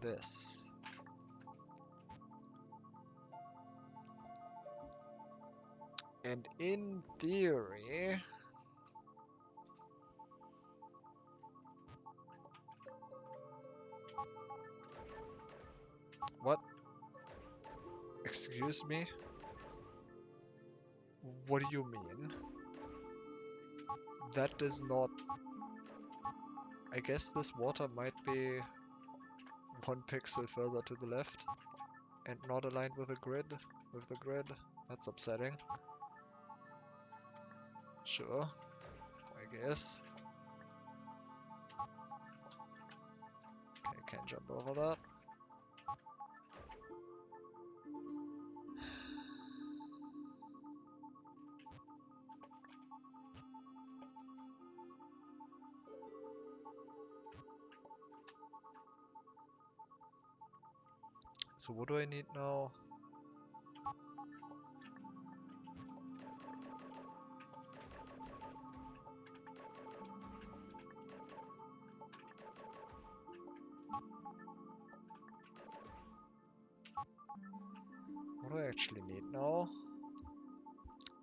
this. And in theory, what? Excuse me? What do you mean? That is not... I guess this water might be 1 pixel further to the left and not aligned with the grid. That's upsetting. Sure, I guess. Okay, can't jump over that. So what do I need now? What do I actually need now?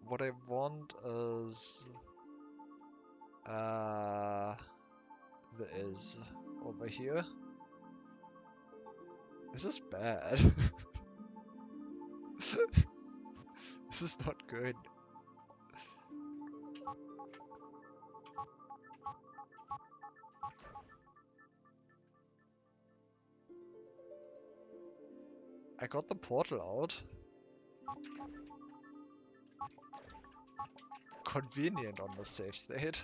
What I want is is over here. This is bad. This is not good. I got the portal out. Convenient on the save state.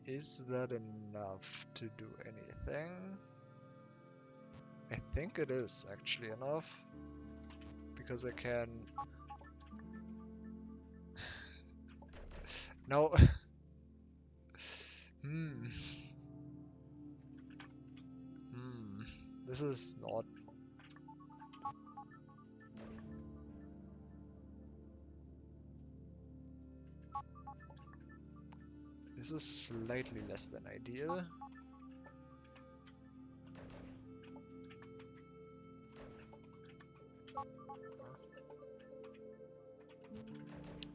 Is that enough to do anything? I think it is actually enough. Because I can No. Hmm. Hmm. This is not. This is slightly less than ideal.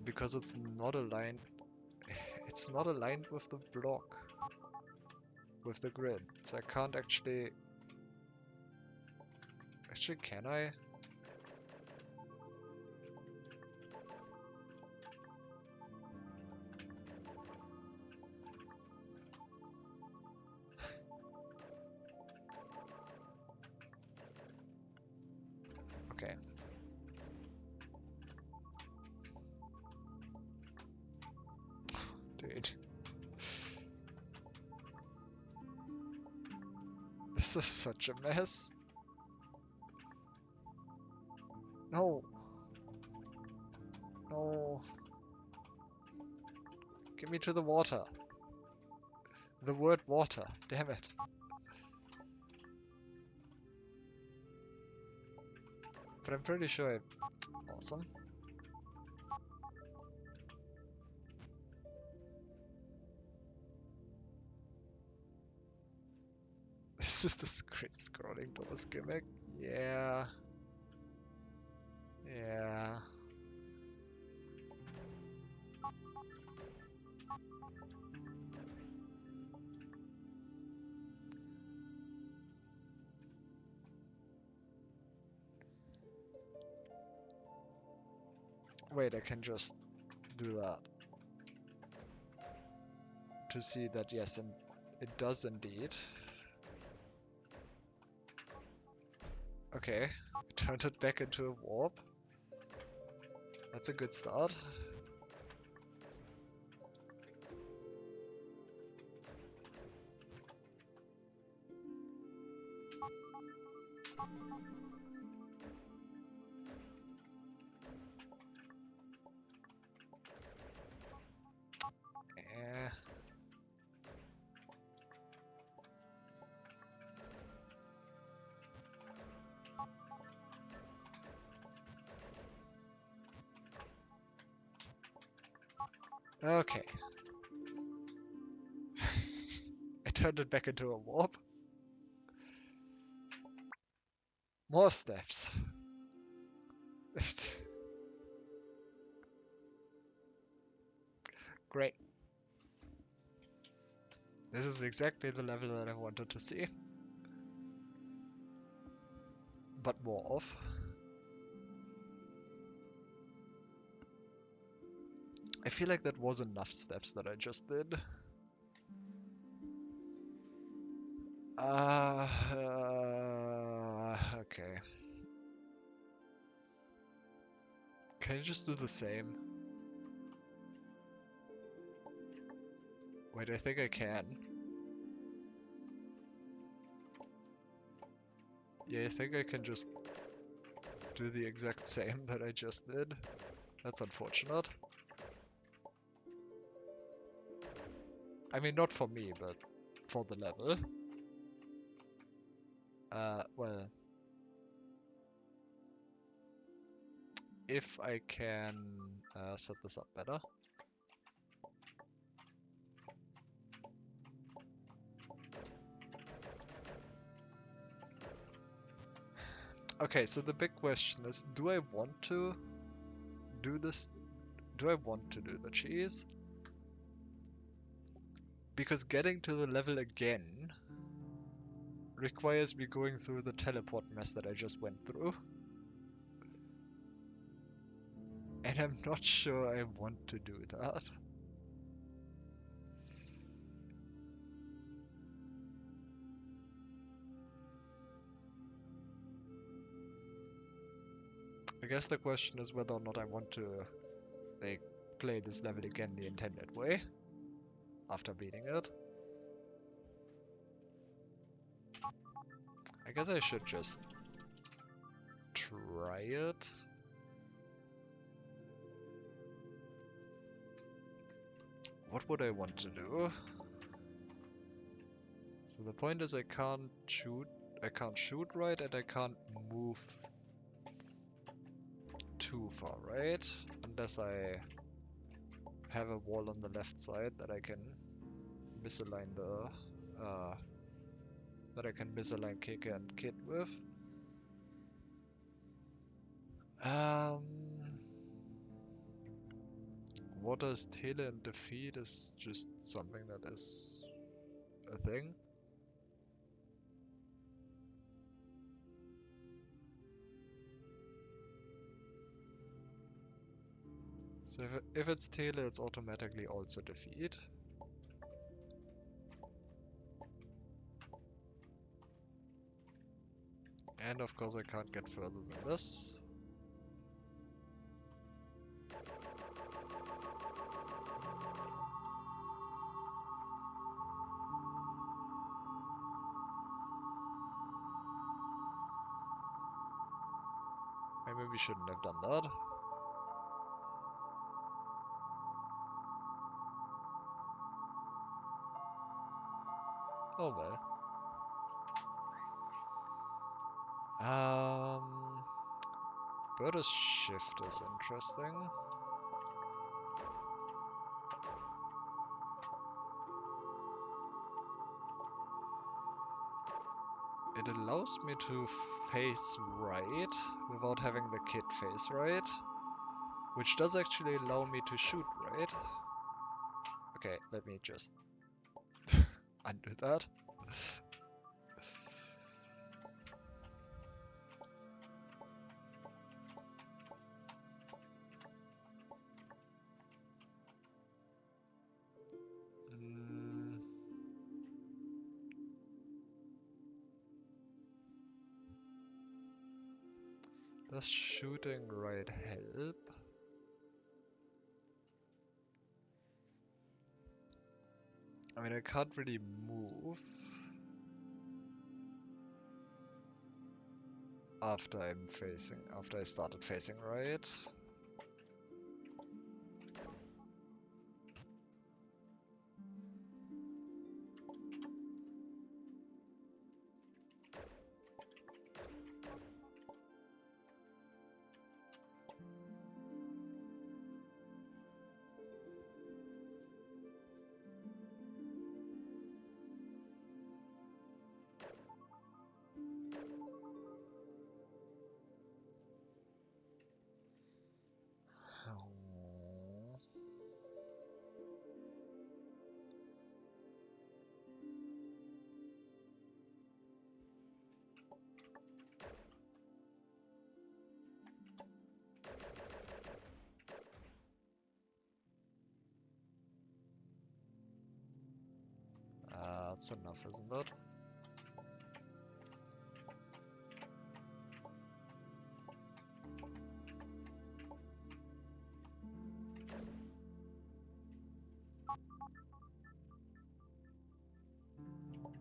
Because it's not aligned. It's not aligned with the block. With the grid. So I can't actually. Actually, can I? Okay. Dude. This is such a mess. No. No. Get me to the water. The word water. Damn it. But I'm pretty sure I... Awesome. This is the screen scrolling Thomas gimmick. Yeah. Yeah. Wait, I can just do that. To see that, yes, and it does indeed. Okay. Turned it back into a warp. That's a good start. Eh. Okay. I turned it back into a warp. More steps. Great. This is exactly the level that I wanted to see. But more of. I feel like that was enough steps that I just did. Okay. Can you just do the same? Wait, I think I can. Yeah, I think I can just do the exact same that I just did. That's unfortunate. I mean, not for me, but for the level. Well, if I can set this up better. Okay, so the big question is, do I want to do this? Do I want to do the cheese? Because getting to the level again requires me going through the teleport mess that I just went through. And I'm not sure I want to do that. I guess the question is whether or not I want to, like, play this level again the intended way after beating it. I guess I should just try it. what would I want to do? So the point is I can't shoot right, and I can't move too far, right? Unless I have a wall on the left side that I can misalign Kicker and Kid with. What does Tele and defeat is just something that is a thing. So if it's Tele, it's automatically also defeat. And of course I can't get further than this. Maybe we shouldn't have done that. Oh well. Burter's shift is interesting. It allows me to face right without having the kid face right, which does actually allow me to shoot right. Okay, let me just undo that. Does shooting right help? I mean, I can't really move after I started facing right. That's enough, isn't it?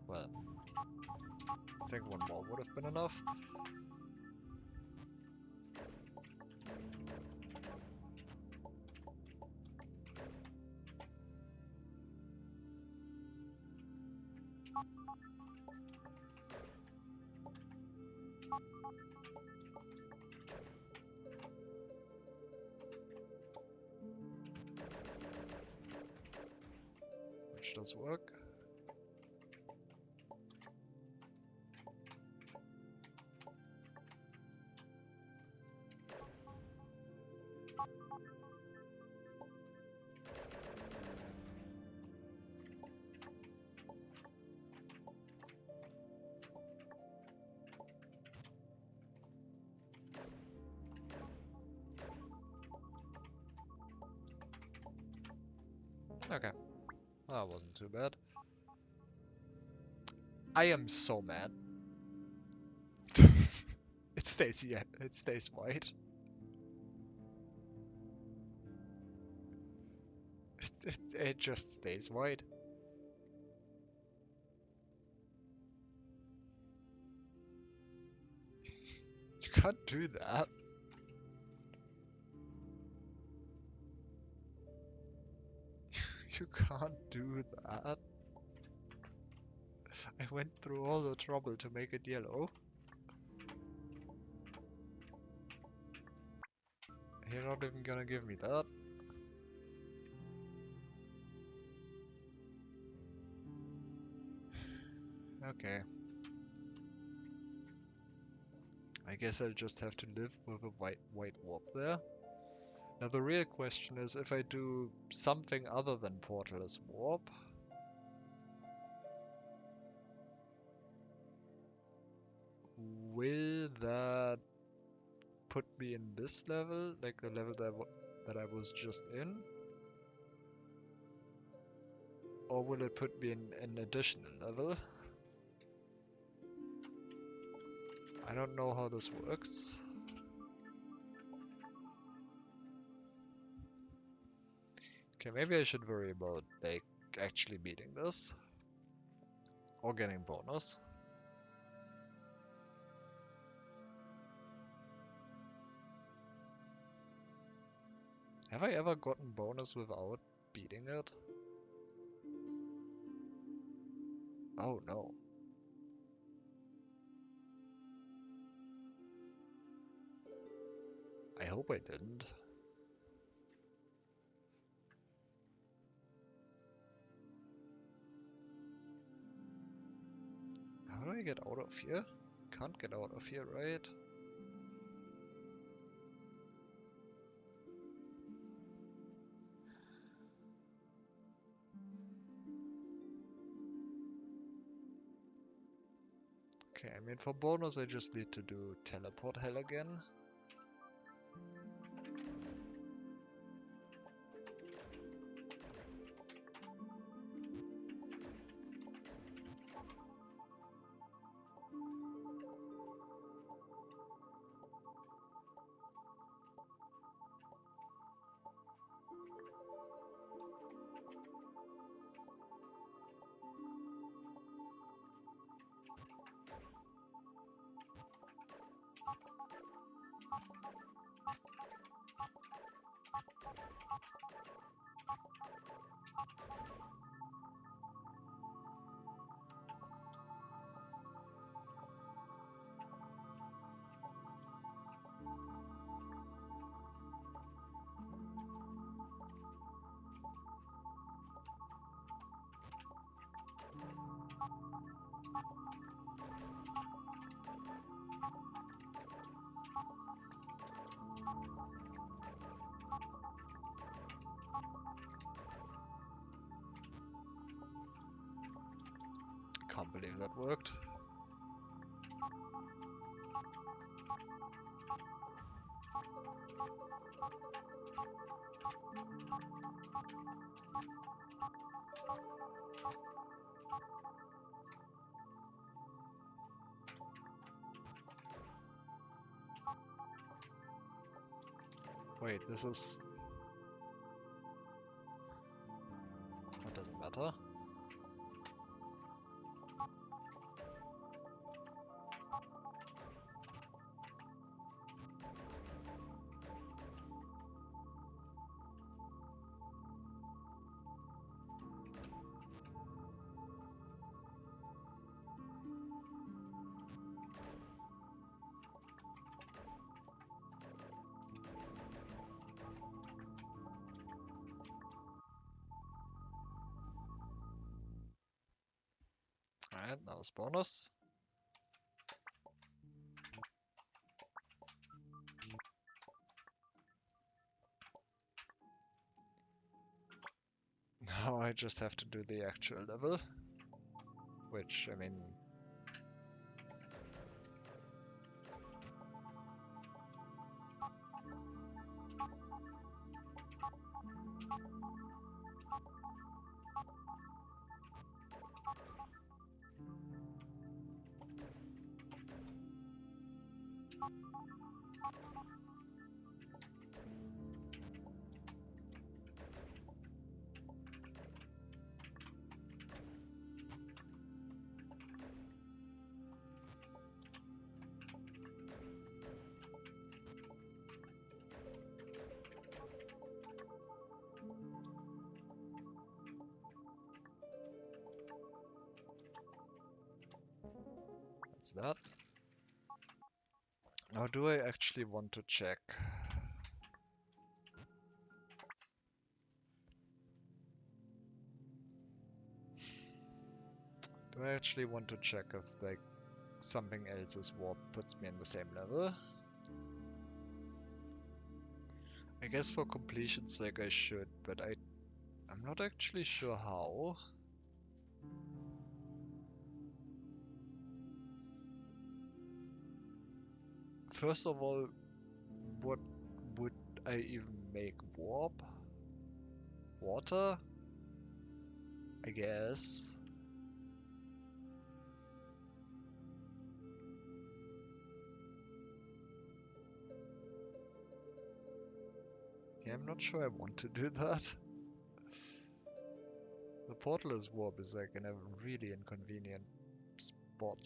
Well, I think one more would have been enough. Which does work. Okay, that wasn't too bad. I am so mad. It stays white. It just stays white. You can't do that. You can't do that. I went through all the trouble to make it yellow. You're not even gonna give me that. Okay. I guess I'll just have to live with a white warp there. Now the real question is if I do something other than Portal's warp. Will that put me in this level, like the level that I was just in? Or will it put me in an additional level? I don't know how this works. Okay, maybe I should worry about like actually beating this. Or getting bonus. Have I ever gotten bonus without beating it? Oh no. I hope I didn't. How do I get out of here? Can't get out of here, right? Okay, I mean for bonus I just need to do teleport hell again. Can't believe that worked. Wait, this is... What doesn't matter? Alright, that was bonus. Now I just have to do the actual level. Which, I mean... That's that. Now, do I actually want to check? Do I actually want to check if like something else's warp puts me in the same level? I guess for completion's sake I should, but I'm not actually sure how. First of all, what would I even make warp? Water? I guess. Yeah, I'm not sure I want to do that. The portalless warp is like in a really inconvenient spot.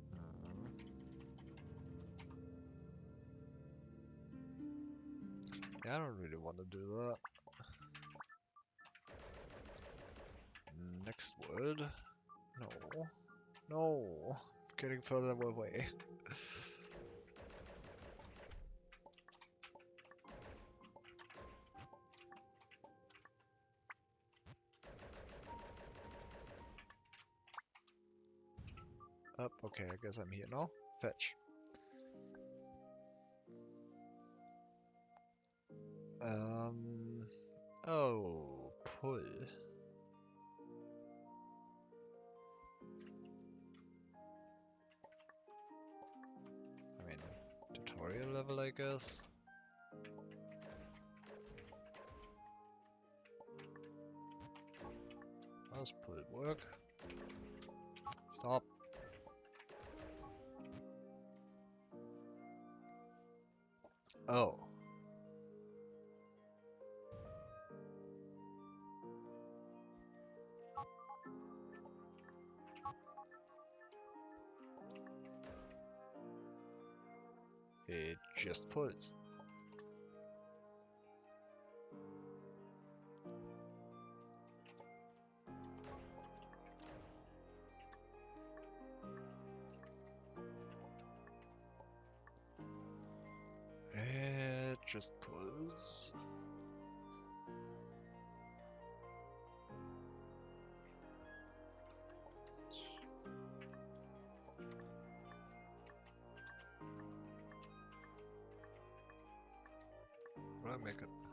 Hmm. Yeah, I don't really want to do that. Next world? No. No. Getting further away. Up, okay, I guess I'm here now. Fetch. Oh, pull. I mean, tutorial level, I guess. How does pull work? Stop. Oh. It just pulls. It just pulls.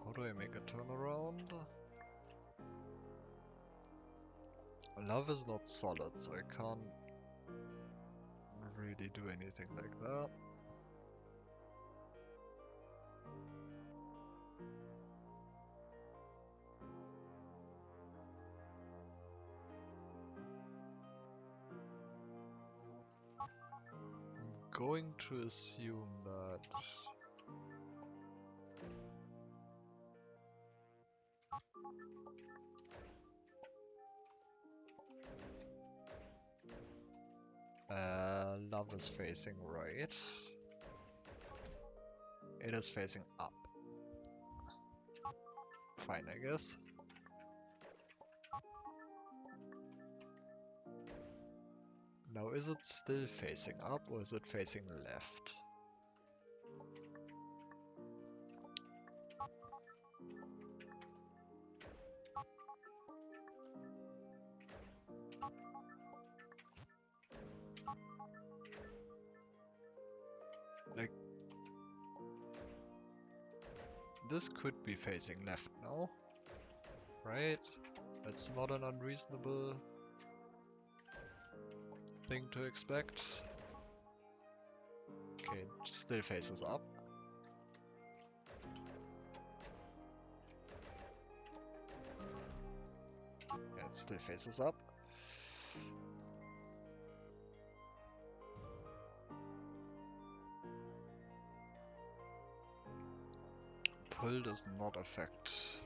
How do I make a turnaround? Love is not solid, so I can't really do anything like that. I'm going to assume that love is facing right. It is facing up. Fine, I guess. Now, is it still facing up or is it facing left? Like, this could be facing left now, right? That's not an unreasonable thing to expect. Okay, it still faces up. Yeah, it still faces up. Pull does not affect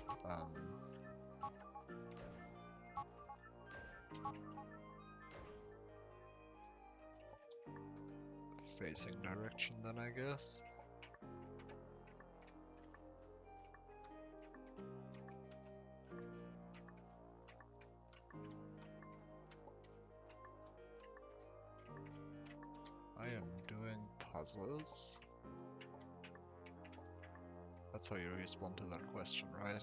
facing direction then, I guess. I am doing puzzles. That's how you respond to that question, right?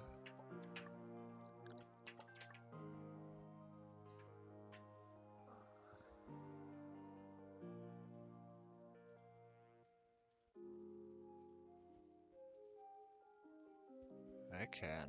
I can.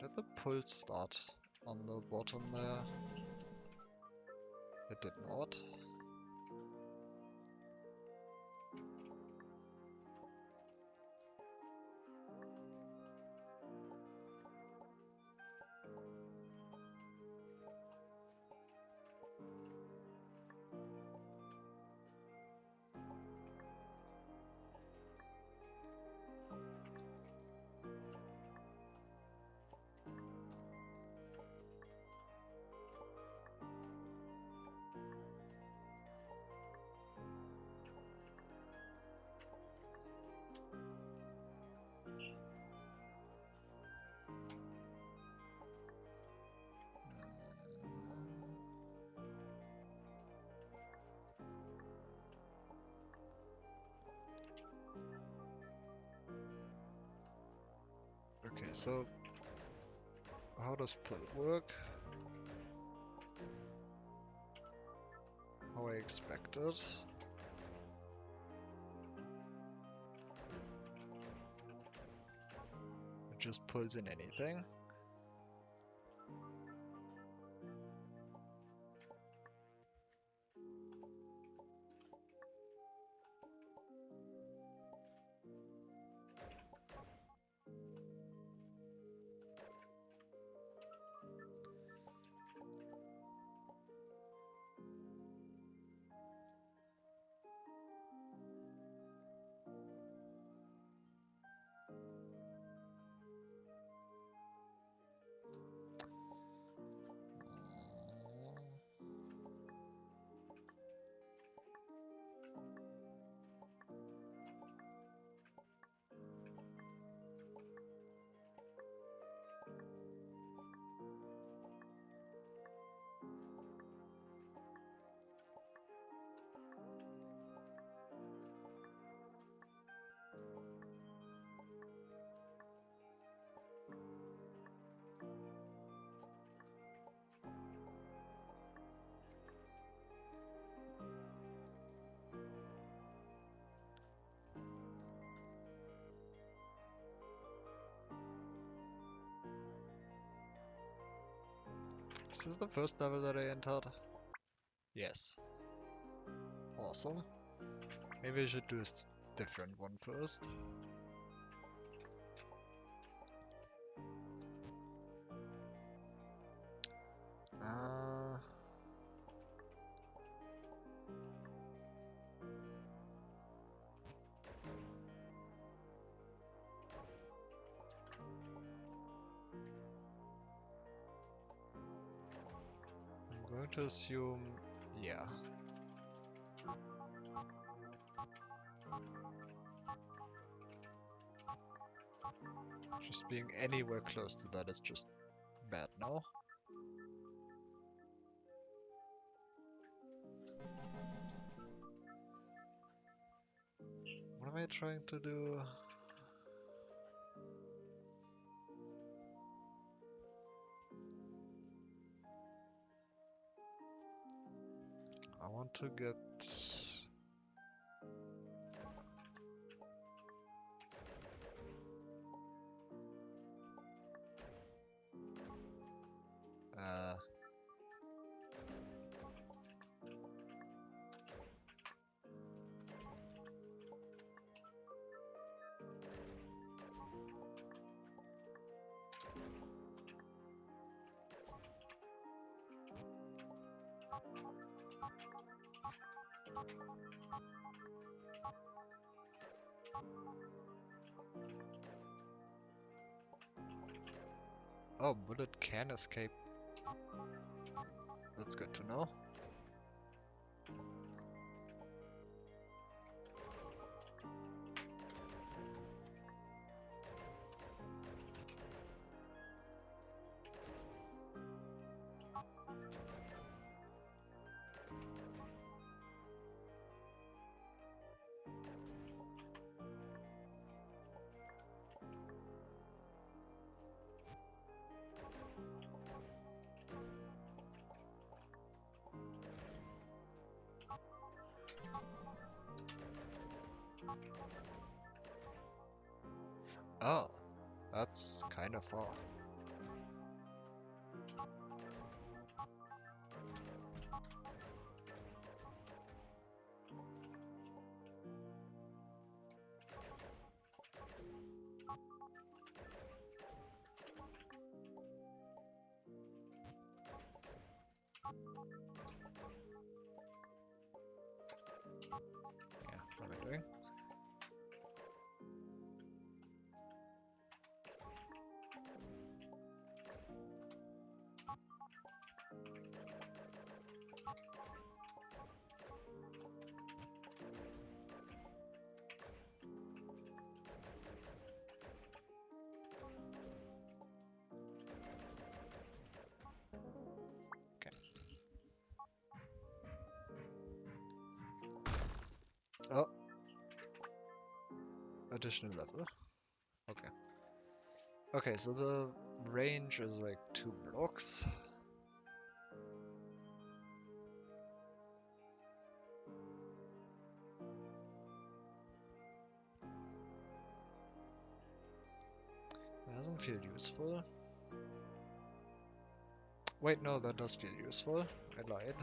Did the pull start on the bottom there? It did not. Okay, so how does pull work? How I expected. It just pulls in anything. Is this the first level that I entered? Yes. Awesome. Maybe I should do a different one first. I'm going to assume, yeah. Just being anywhere close to that is just bad now. What am I trying to do? I want to get... Oh, bullet can escape. That's good to know. Oh, that's kind of far. Yeah, what am I doing? Oh, additional level. Okay. Okay, so the range is like 2 blocks. It doesn't feel useful. Wait, no, that does feel useful. I lied.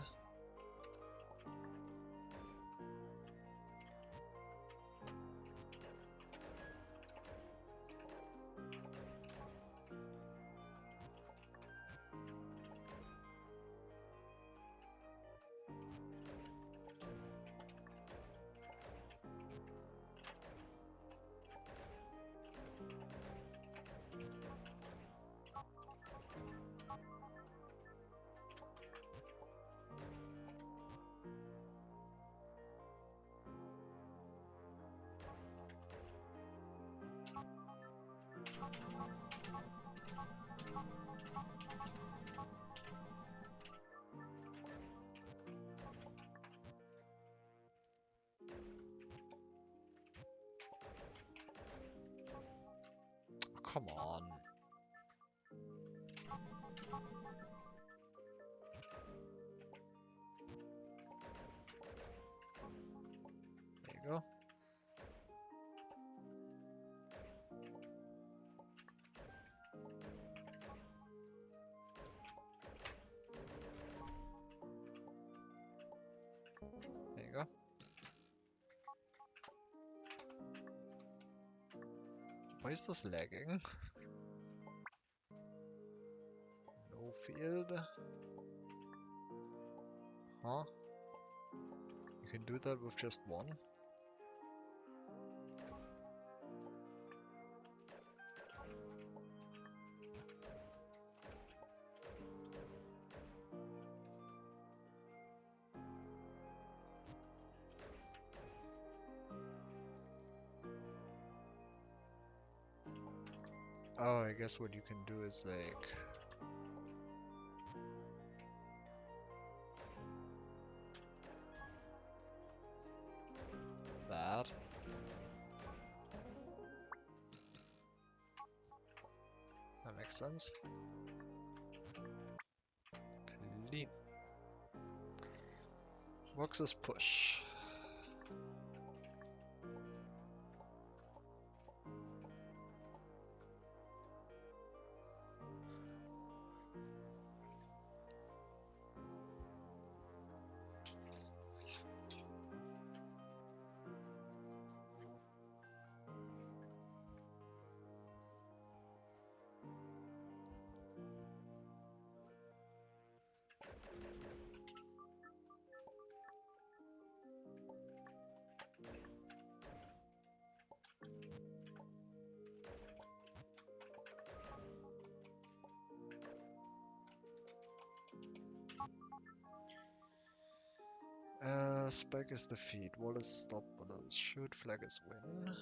Oh, come on. There you go. There you go. Why is this lagging? No field. Huh? You can do that with just one? Oh, I guess what you can do is like... that. That makes sense. Clean. Boxes push. Spike is defeat, wall is stop, bullet is shoot, flag is win.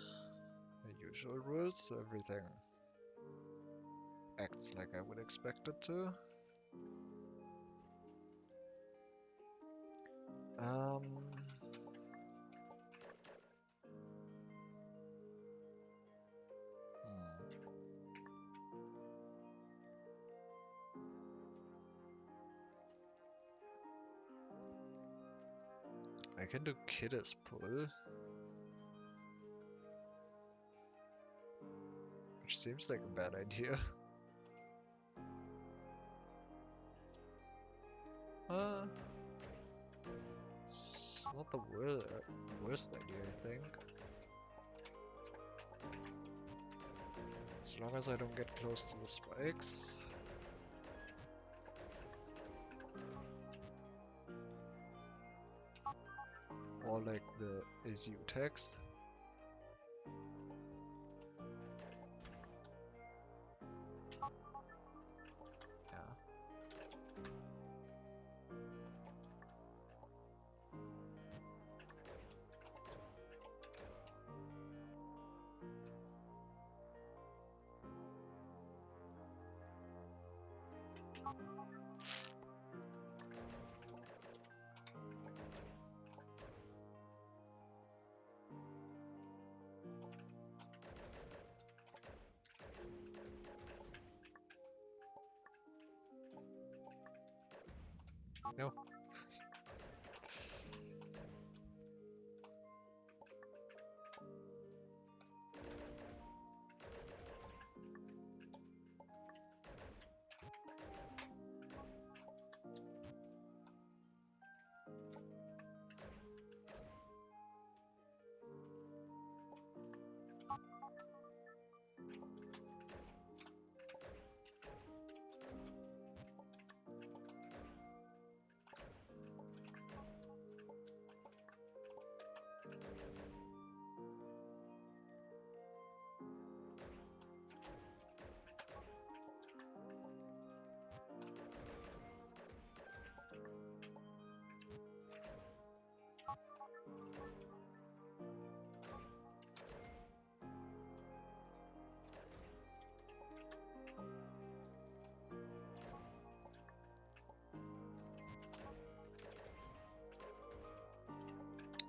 The usual rules, so everything acts like I would expect it to. Hmm. I can do Kidder's pull, which seems like a bad idea. It's not the worst idea, I think. As long as I don't get close to the spikes. Or like the ASU text. Yeah. No.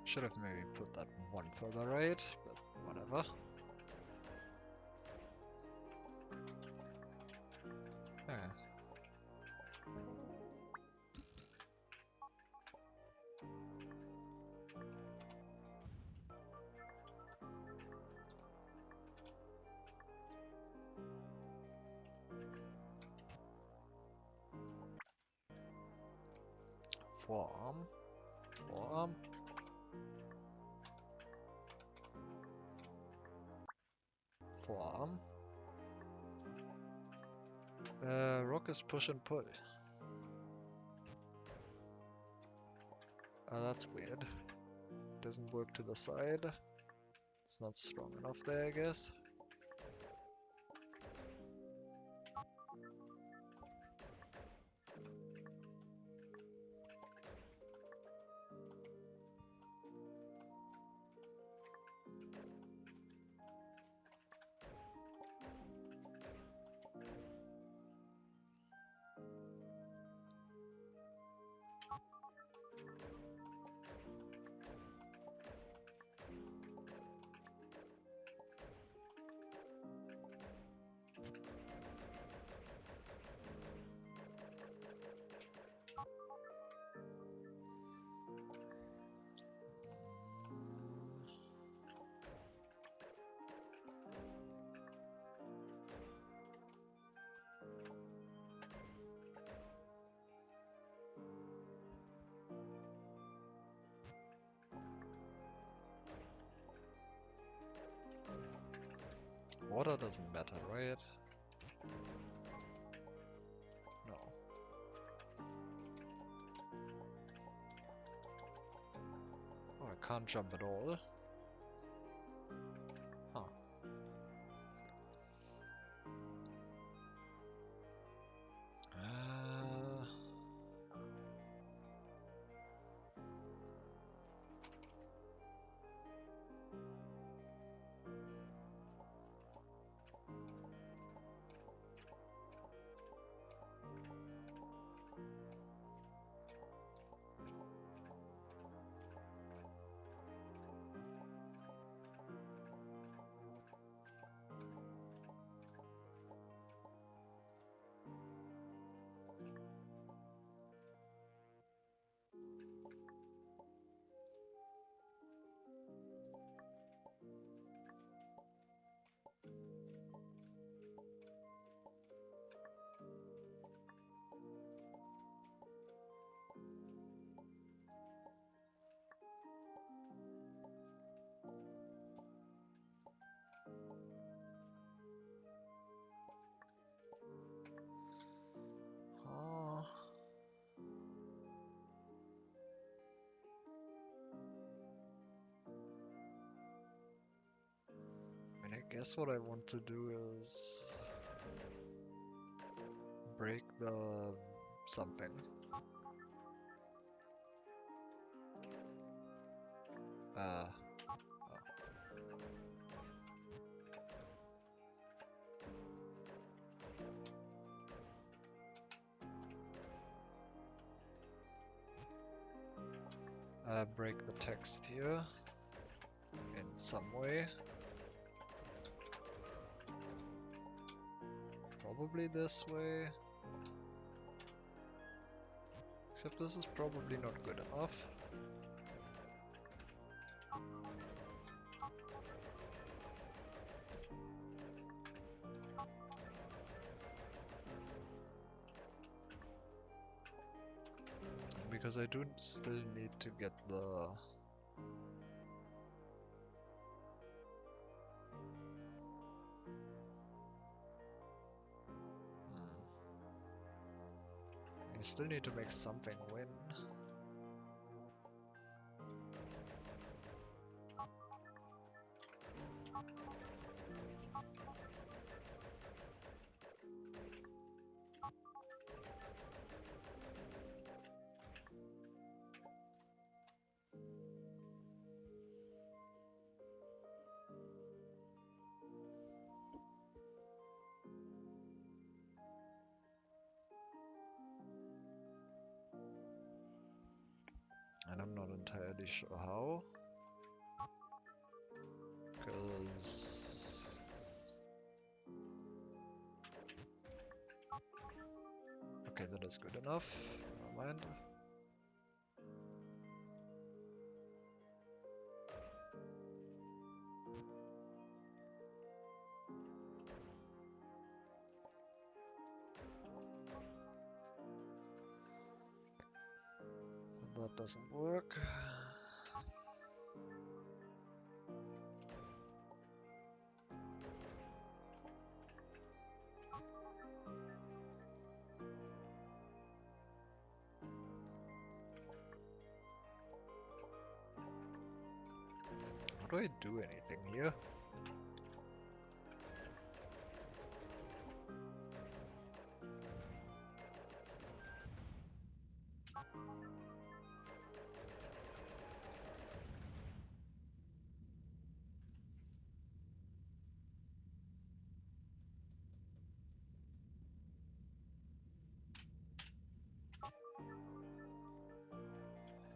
Should have maybe put that one further right, but whatever. Yeah. Forearm. Forearm. Forearm. Rock is push and pull. That's weird. Doesn't work to the side. It's not strong enough there, I guess. Water doesn't matter, right? No. Oh, I can't jump at all. Huh. guess what I want to do is break the something. Oh. Break the text here in some way. Probably this way. Except this is probably not good enough. Because I do still need to get the... I still need to make something win. And I'm not entirely sure how. Because... Okay, that is good enough. Never mind. That doesn't work. How do I do anything here?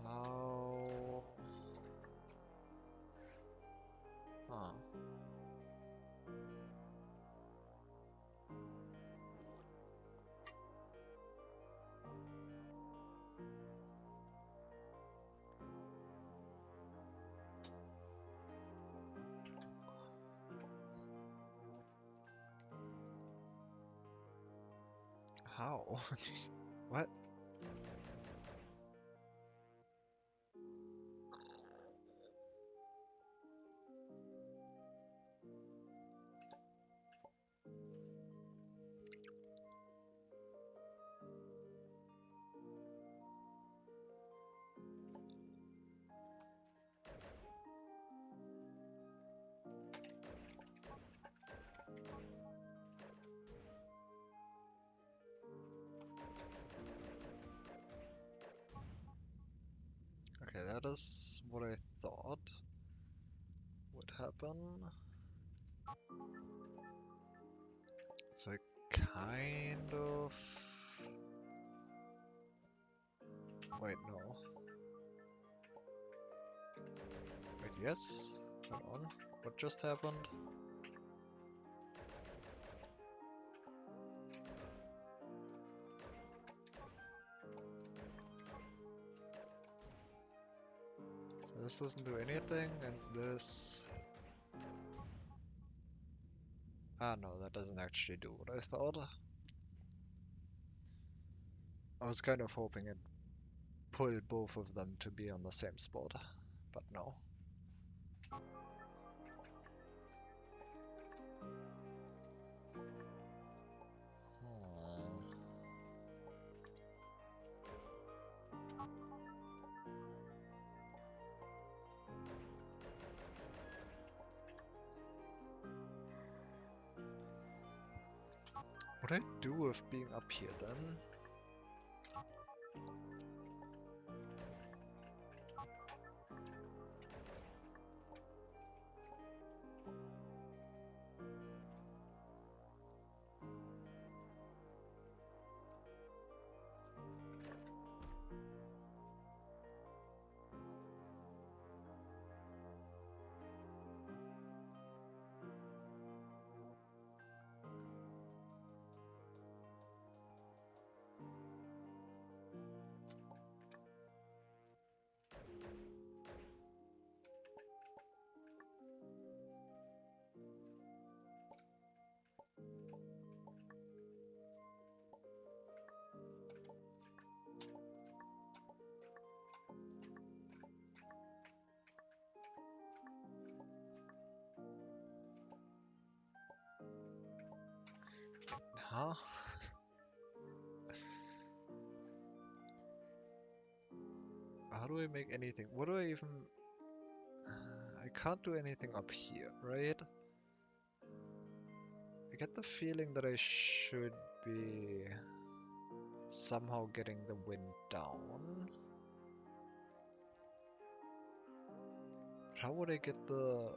How... Huh. How? What? Okay, that is what I thought would happen. So I kind of... Wait, no. Wait, yes? Hold on. What just happened? So this doesn't do anything, and this... Ah, no, that doesn't actually do what I thought. I was kind of hoping it pulled both of them to be on the same spot, but no. Hmm. do with being up here then? Huh? How do I make anything? What do I even... I can't do anything up here, right? I get the feeling that I should be somehow getting the wind down. But how would I get the...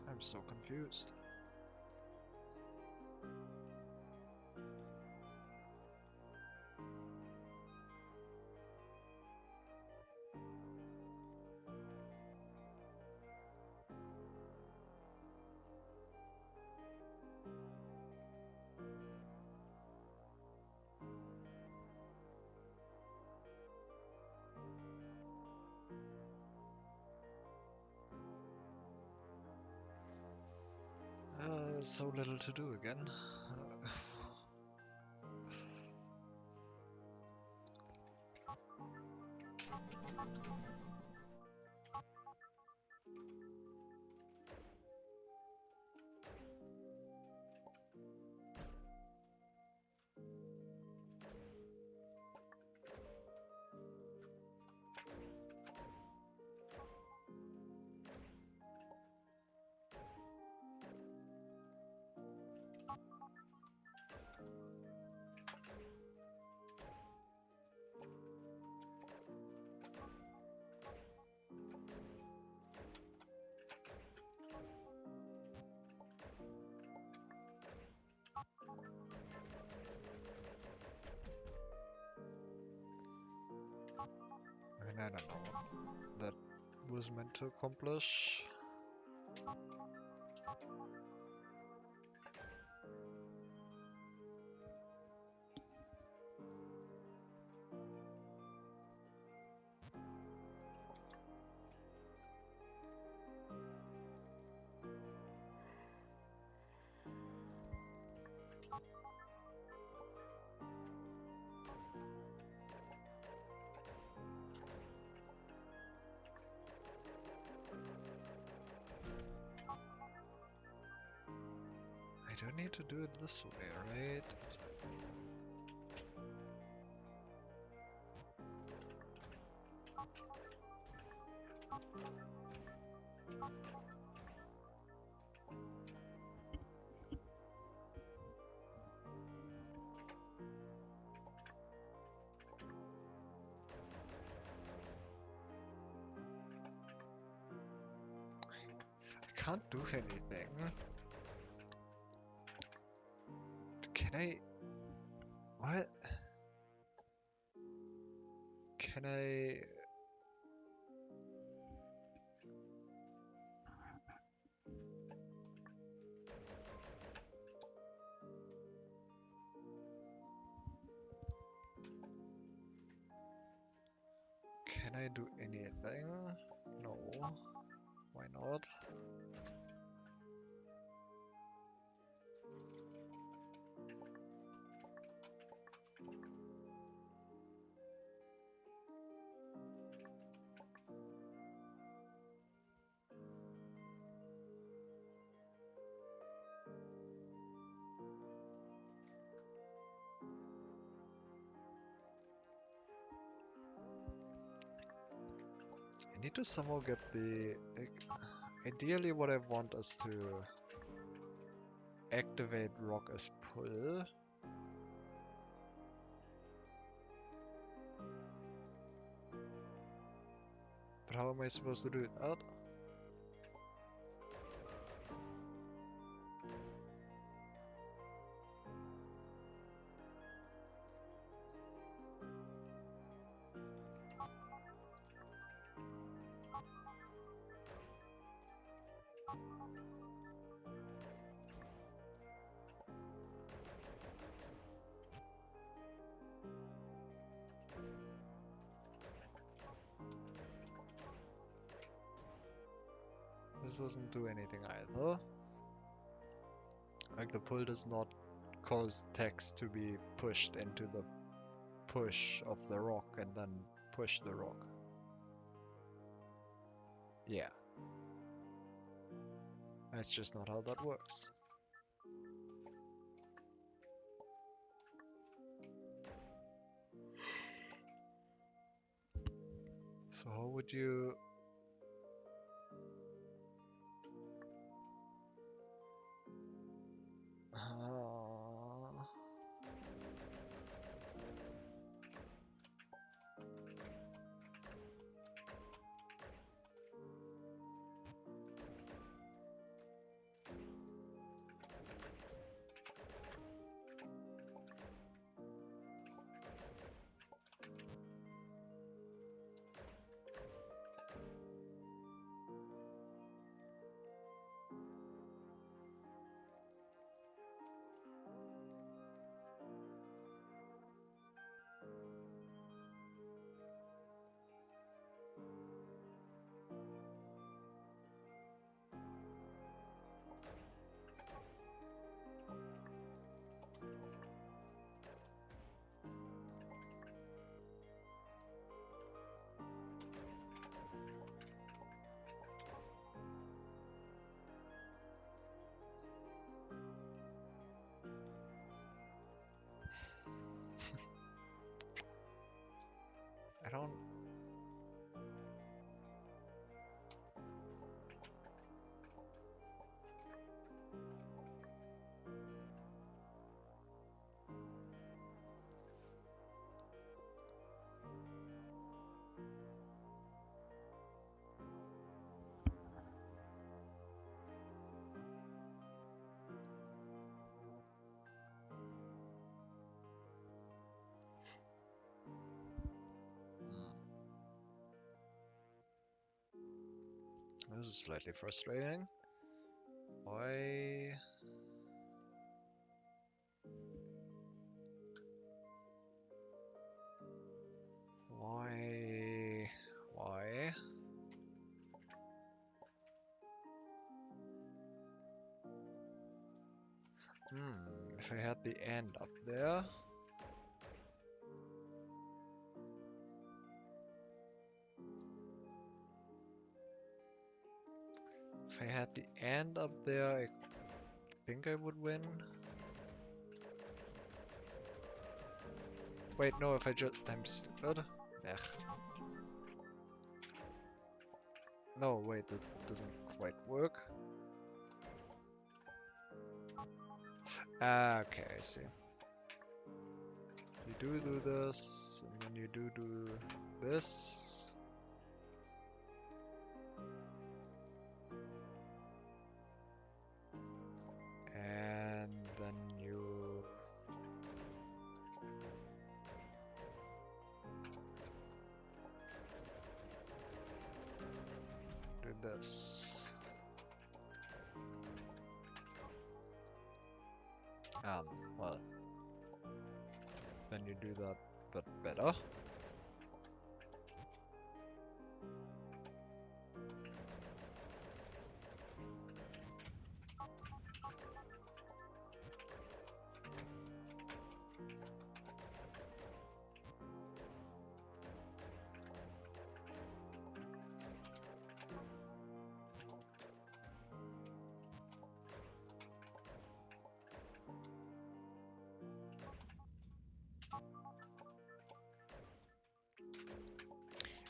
I'm so confused. So little to do again. I mean, I don't know what that was meant to accomplish. I don't need to do it this way, right? I can't do anything. Can I... What? Can I... Can I do anything? No. Why not? need to somehow get the... ideally what I want is to activate rock as pull. But how am I supposed to do that? This doesn't do anything either. Like the pull does not cause text to be pushed into the push of the rock and then push the rock. Yeah. That's just not how that works. So how would you... I don't... This is slightly frustrating. Why... Why... Why? If I had the end up there... If I had the end up there, I think I would win. Wait, no, if I just... I'm stupid. Ugh. No, wait, that doesn't quite work. Ah, okay, I see. You do this, and then you do this. And then you... do this. Well, then you do that, but better.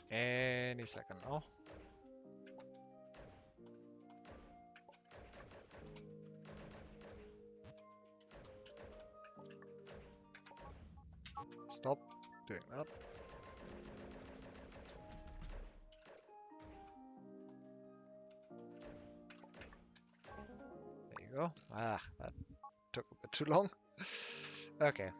Any second now. Stop doing that. There you go. Ah, that took a bit too long. Okay.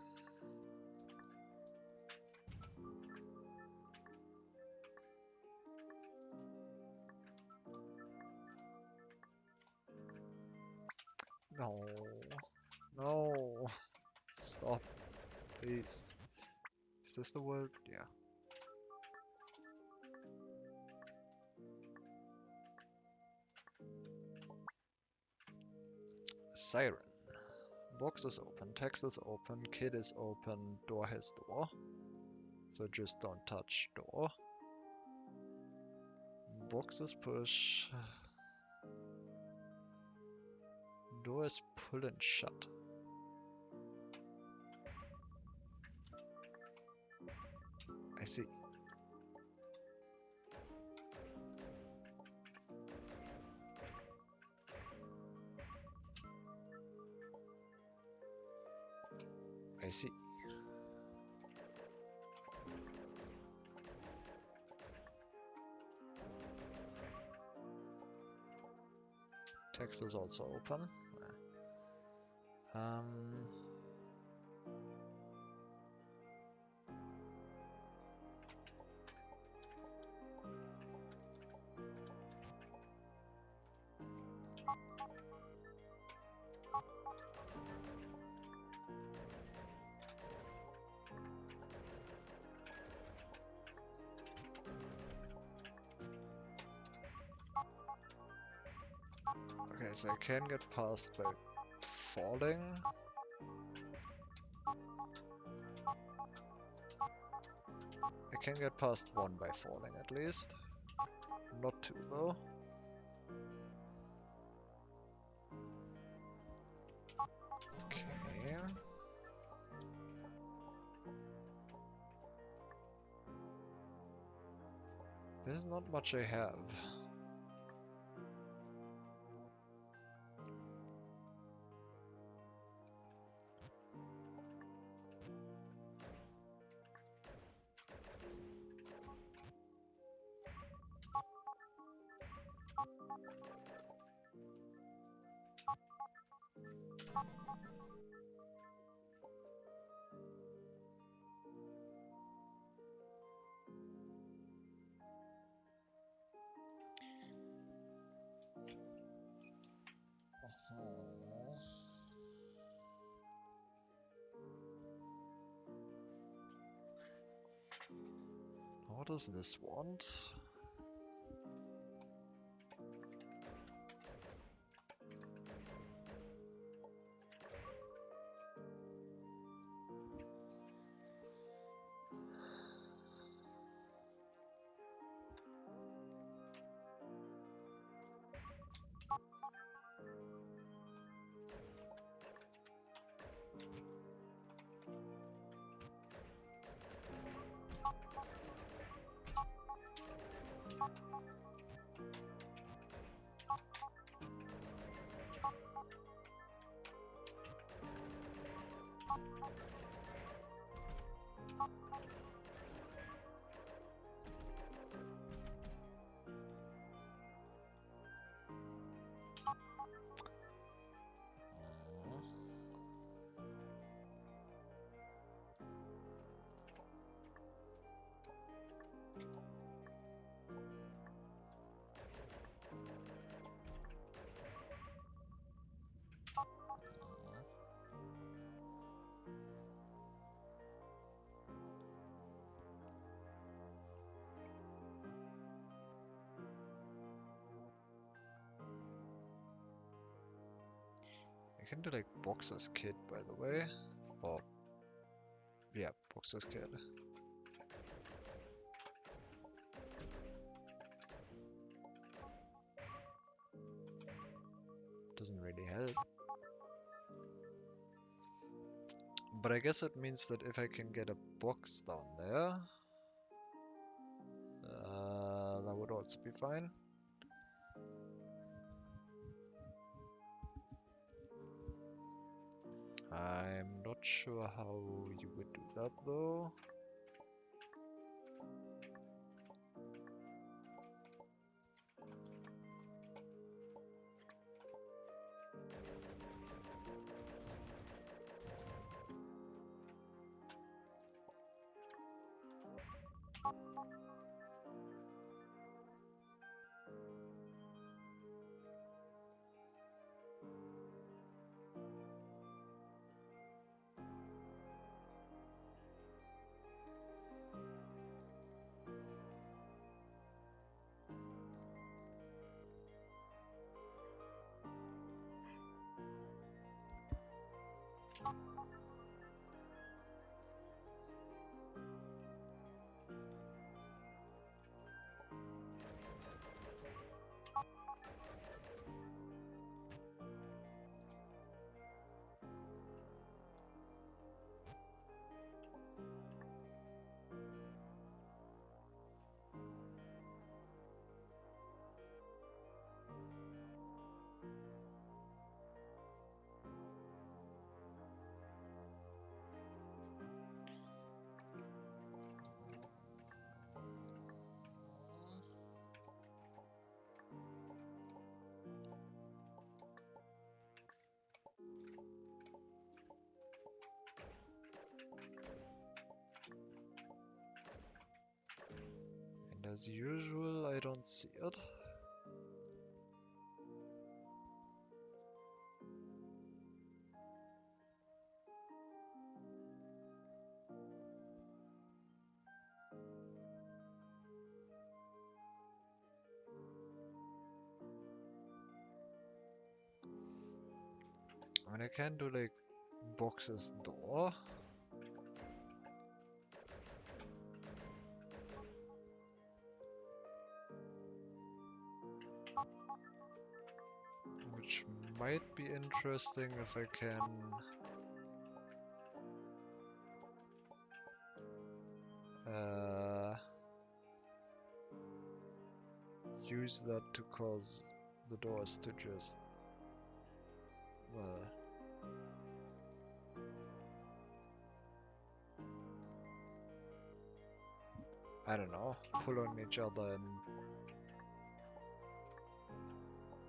No. No. Stop. Please. Is this the word? Yeah. Siren. Box is open, text is open, kid is open, door has door. So just don't touch door. Box is push. Door is pull and shut. I see. I see. Text is also open. Okay, so I can get past by falling. I can get past one by falling at least. Not two though. Okay. There's not much I have. What does this want? I can do like Boxer's Kid, by the way. Or, yeah, Boxer's Kid. Doesn't really help. But I guess it means that if I can get a box down there, that would also be fine. I'm not sure how you would do that though. And as usual, I don't see it. I mean, I can do like boxes door. Which might be interesting if I can use that to cause the doors to just, well, I don't know, pull on each other and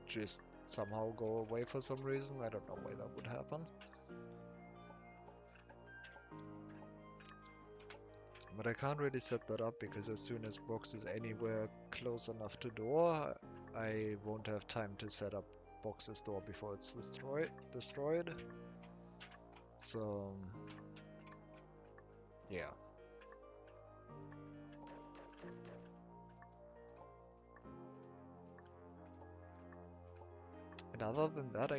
just somehow go away for some reason. I don't know why that would happen. But I can't really set that up because as soon as box is anywhere close enough to door, I won't have time to set up box's door before it's destroyed. So, yeah. And other than that,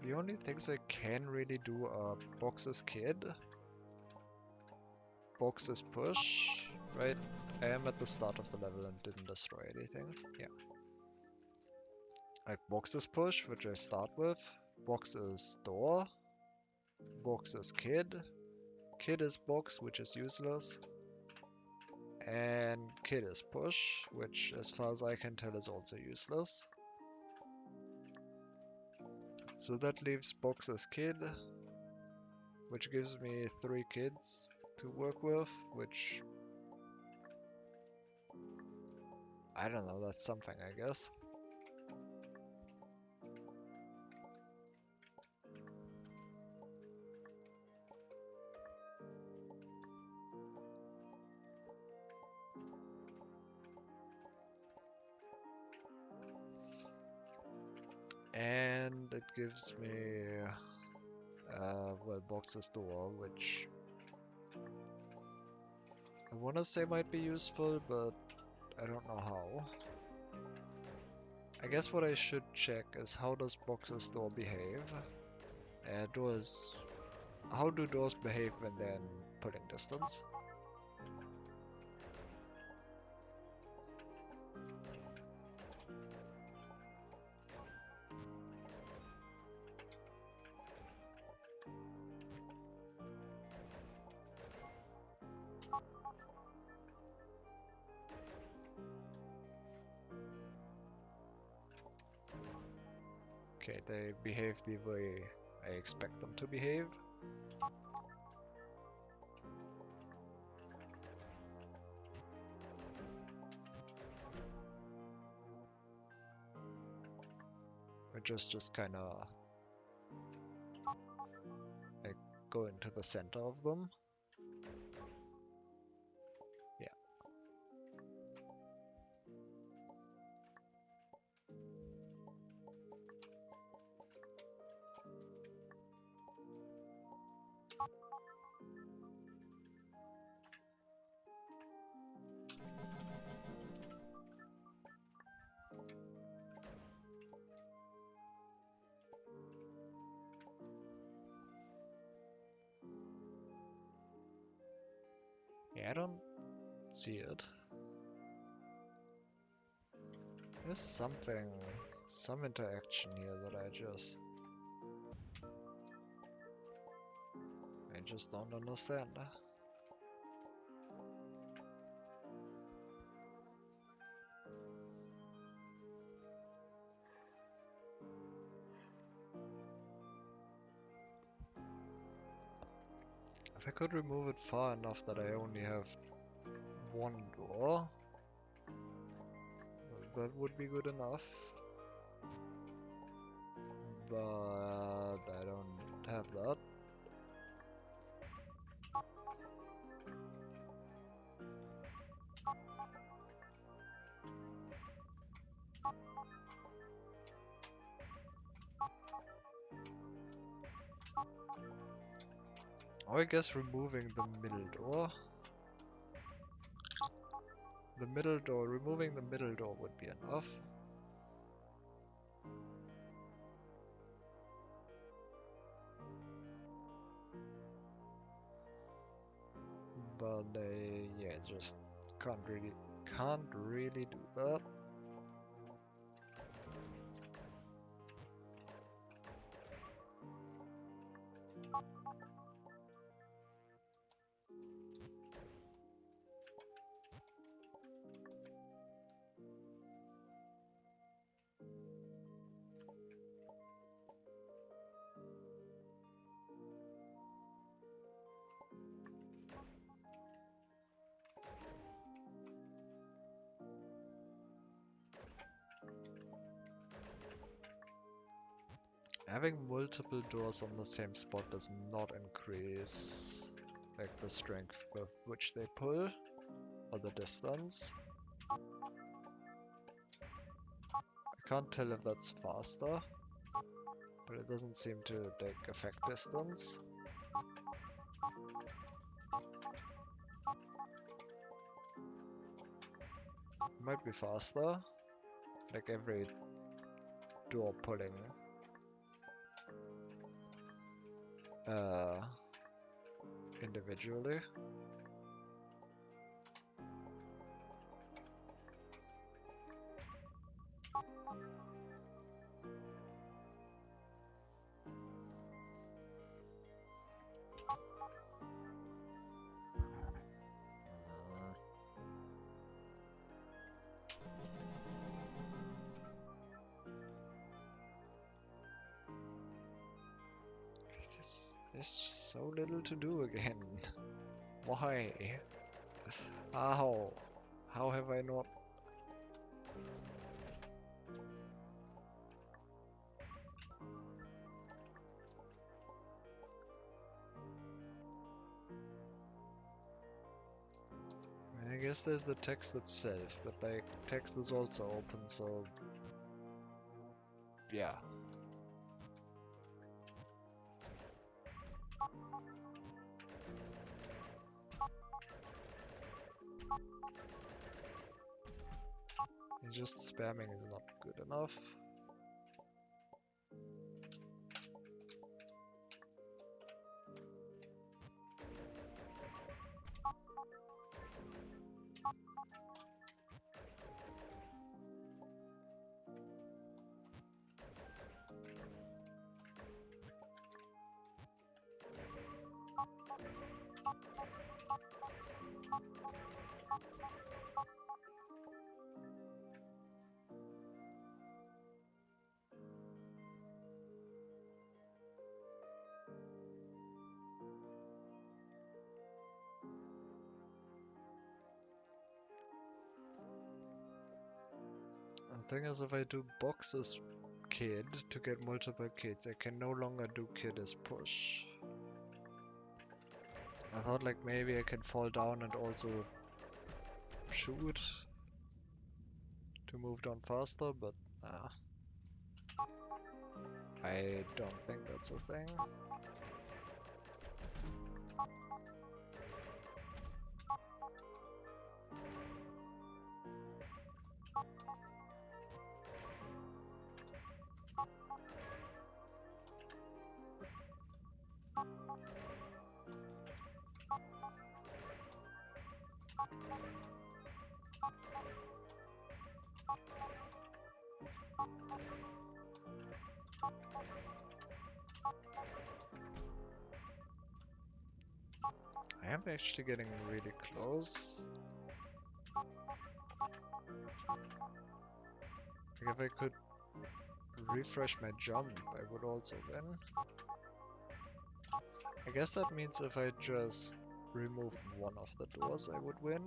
the only things I can really do are box's kid, box's push, right? I am at the start of the level and didn't destroy anything. Yeah. Like box's push, which I start with, box's door, box's kid, kid is box, which is useless, and kid is push, which as far as I can tell is also useless. So that leaves box's kid, which gives me 3 kids to work with, which I don't know, that's something I guess. And it gives me, well, box's door, which I want to say might be useful, but I don't know how. I guess what I should check is how does box's door behave? How do doors behave when they're in pulling distance? Okay, they behave the way I expect them to behave. Which is just kinda like go into the center of them. Yeah. Yeah, I don't see it. There's something, some interaction here that I just don't understand. If I could remove it far enough that I only have one door, that would be good enough. But I don't have that. Or I guess removing the middle door. Removing the middle door would be enough. But yeah, just can't really do that. Having multiple doors on the same spot does not increase like the strength with which they pull or the distance. I can't tell if that's faster, but it doesn't seem to like affect distance. Might be faster, like every door pulling individually. There's so little to do again. Why? How? How have I not? I mean, I guess there's the text itself, but like text is also open, so yeah. And just spamming is not good enough. thing is, if I do boxes kid to get multiple kids, I can no longer do kid as push. I thought like maybe I can fall down and also shoot to move down faster, but nah. I don't think that's a thing. I am actually getting really close. Like if I could refresh my jump, I would also win. I guess that means if I just remove one of the doors, I would win.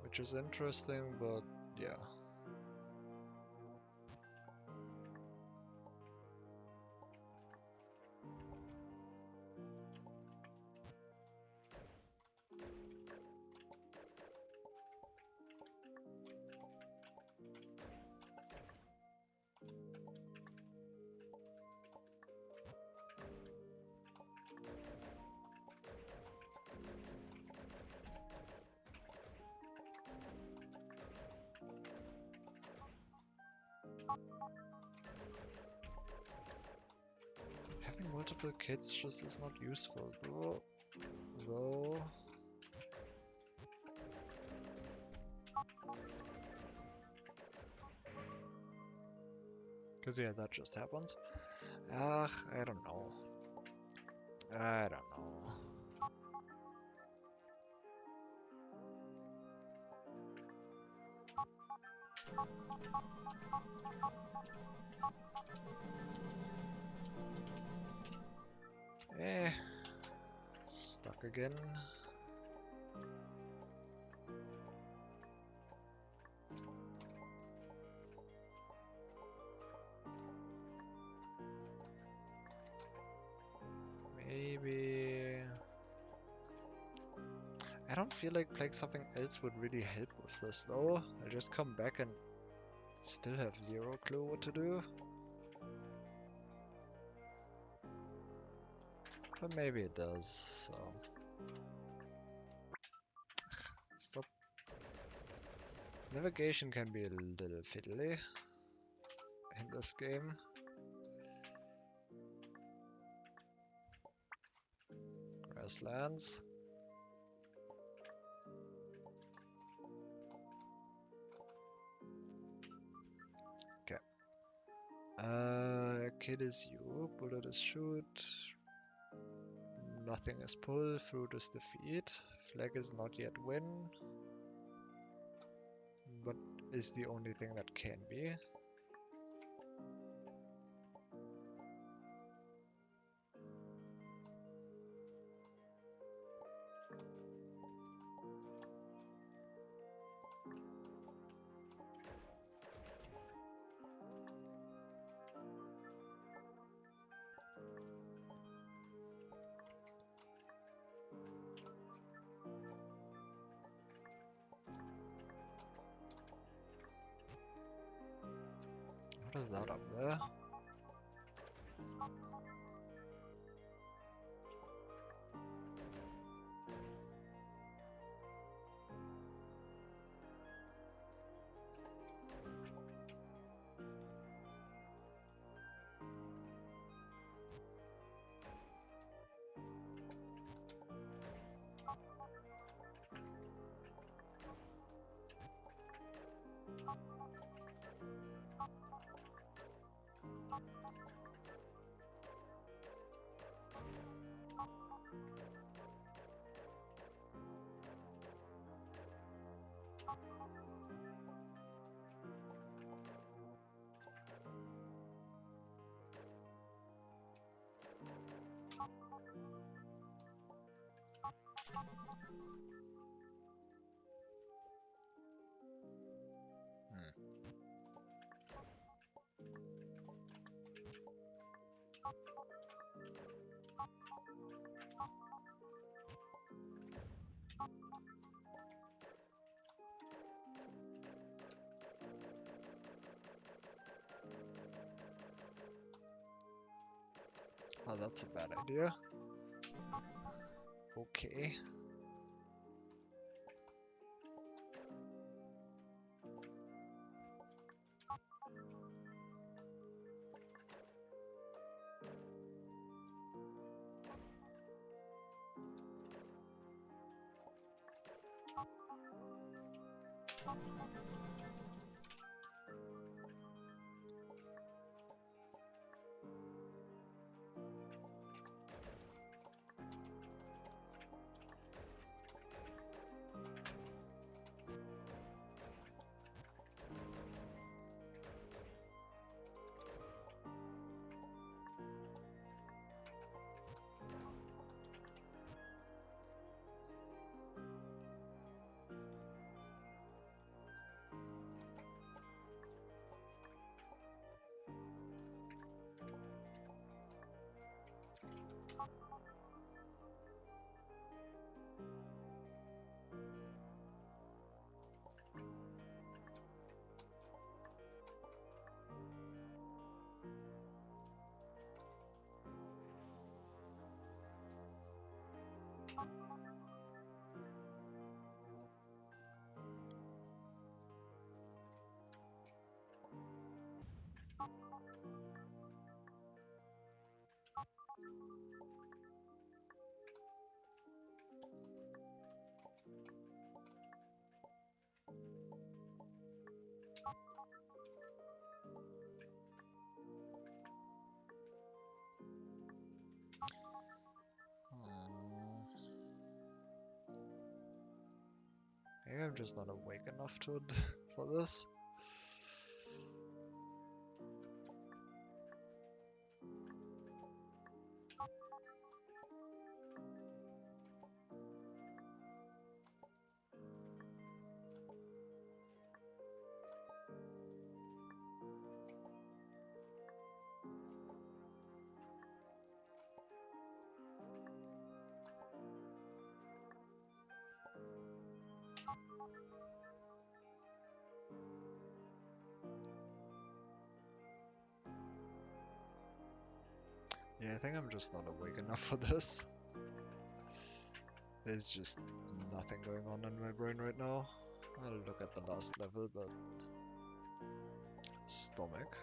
Which is interesting, but yeah. Having multiple kids just is not useful, though. Because yeah, that just happens. Ah, I don't know. I don't know. Stuck again. Maybe... I don't feel like playing something else would really help with this though. I just come back and still have zero clue what to do. But maybe it does, so... Stop. Navigation can be a little fiddly in this game. Grasslands. Okay. Kid is you, bullet is shoot. Nothing is pull, fruit is defeat. Flag is not yet win. But is the only thing that can be. What is that up there? Oh, that's a bad idea. Okay. Maybe I'm just not awake enough to for this. Yeah, I think I'm just not awake enough for this. There's just nothing going on in my brain right now. I'll look at the last level, but... Stomach.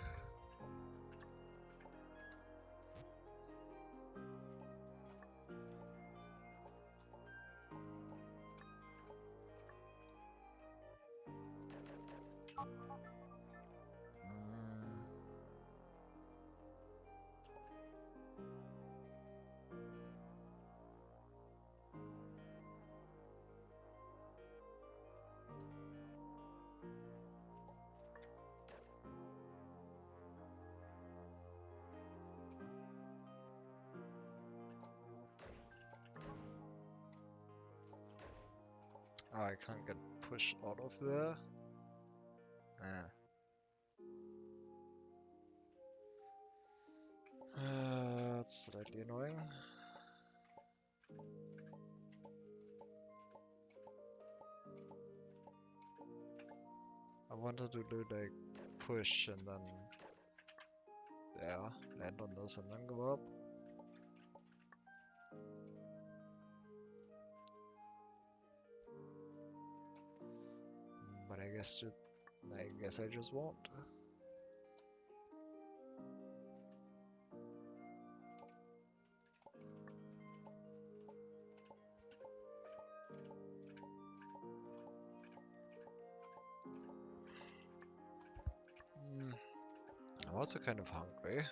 Oh, I can't get pushed out of there. That's slightly annoying. I wanted to do like push and then land on this and then go up. But I guess I just won't. I'm also kind of hungry.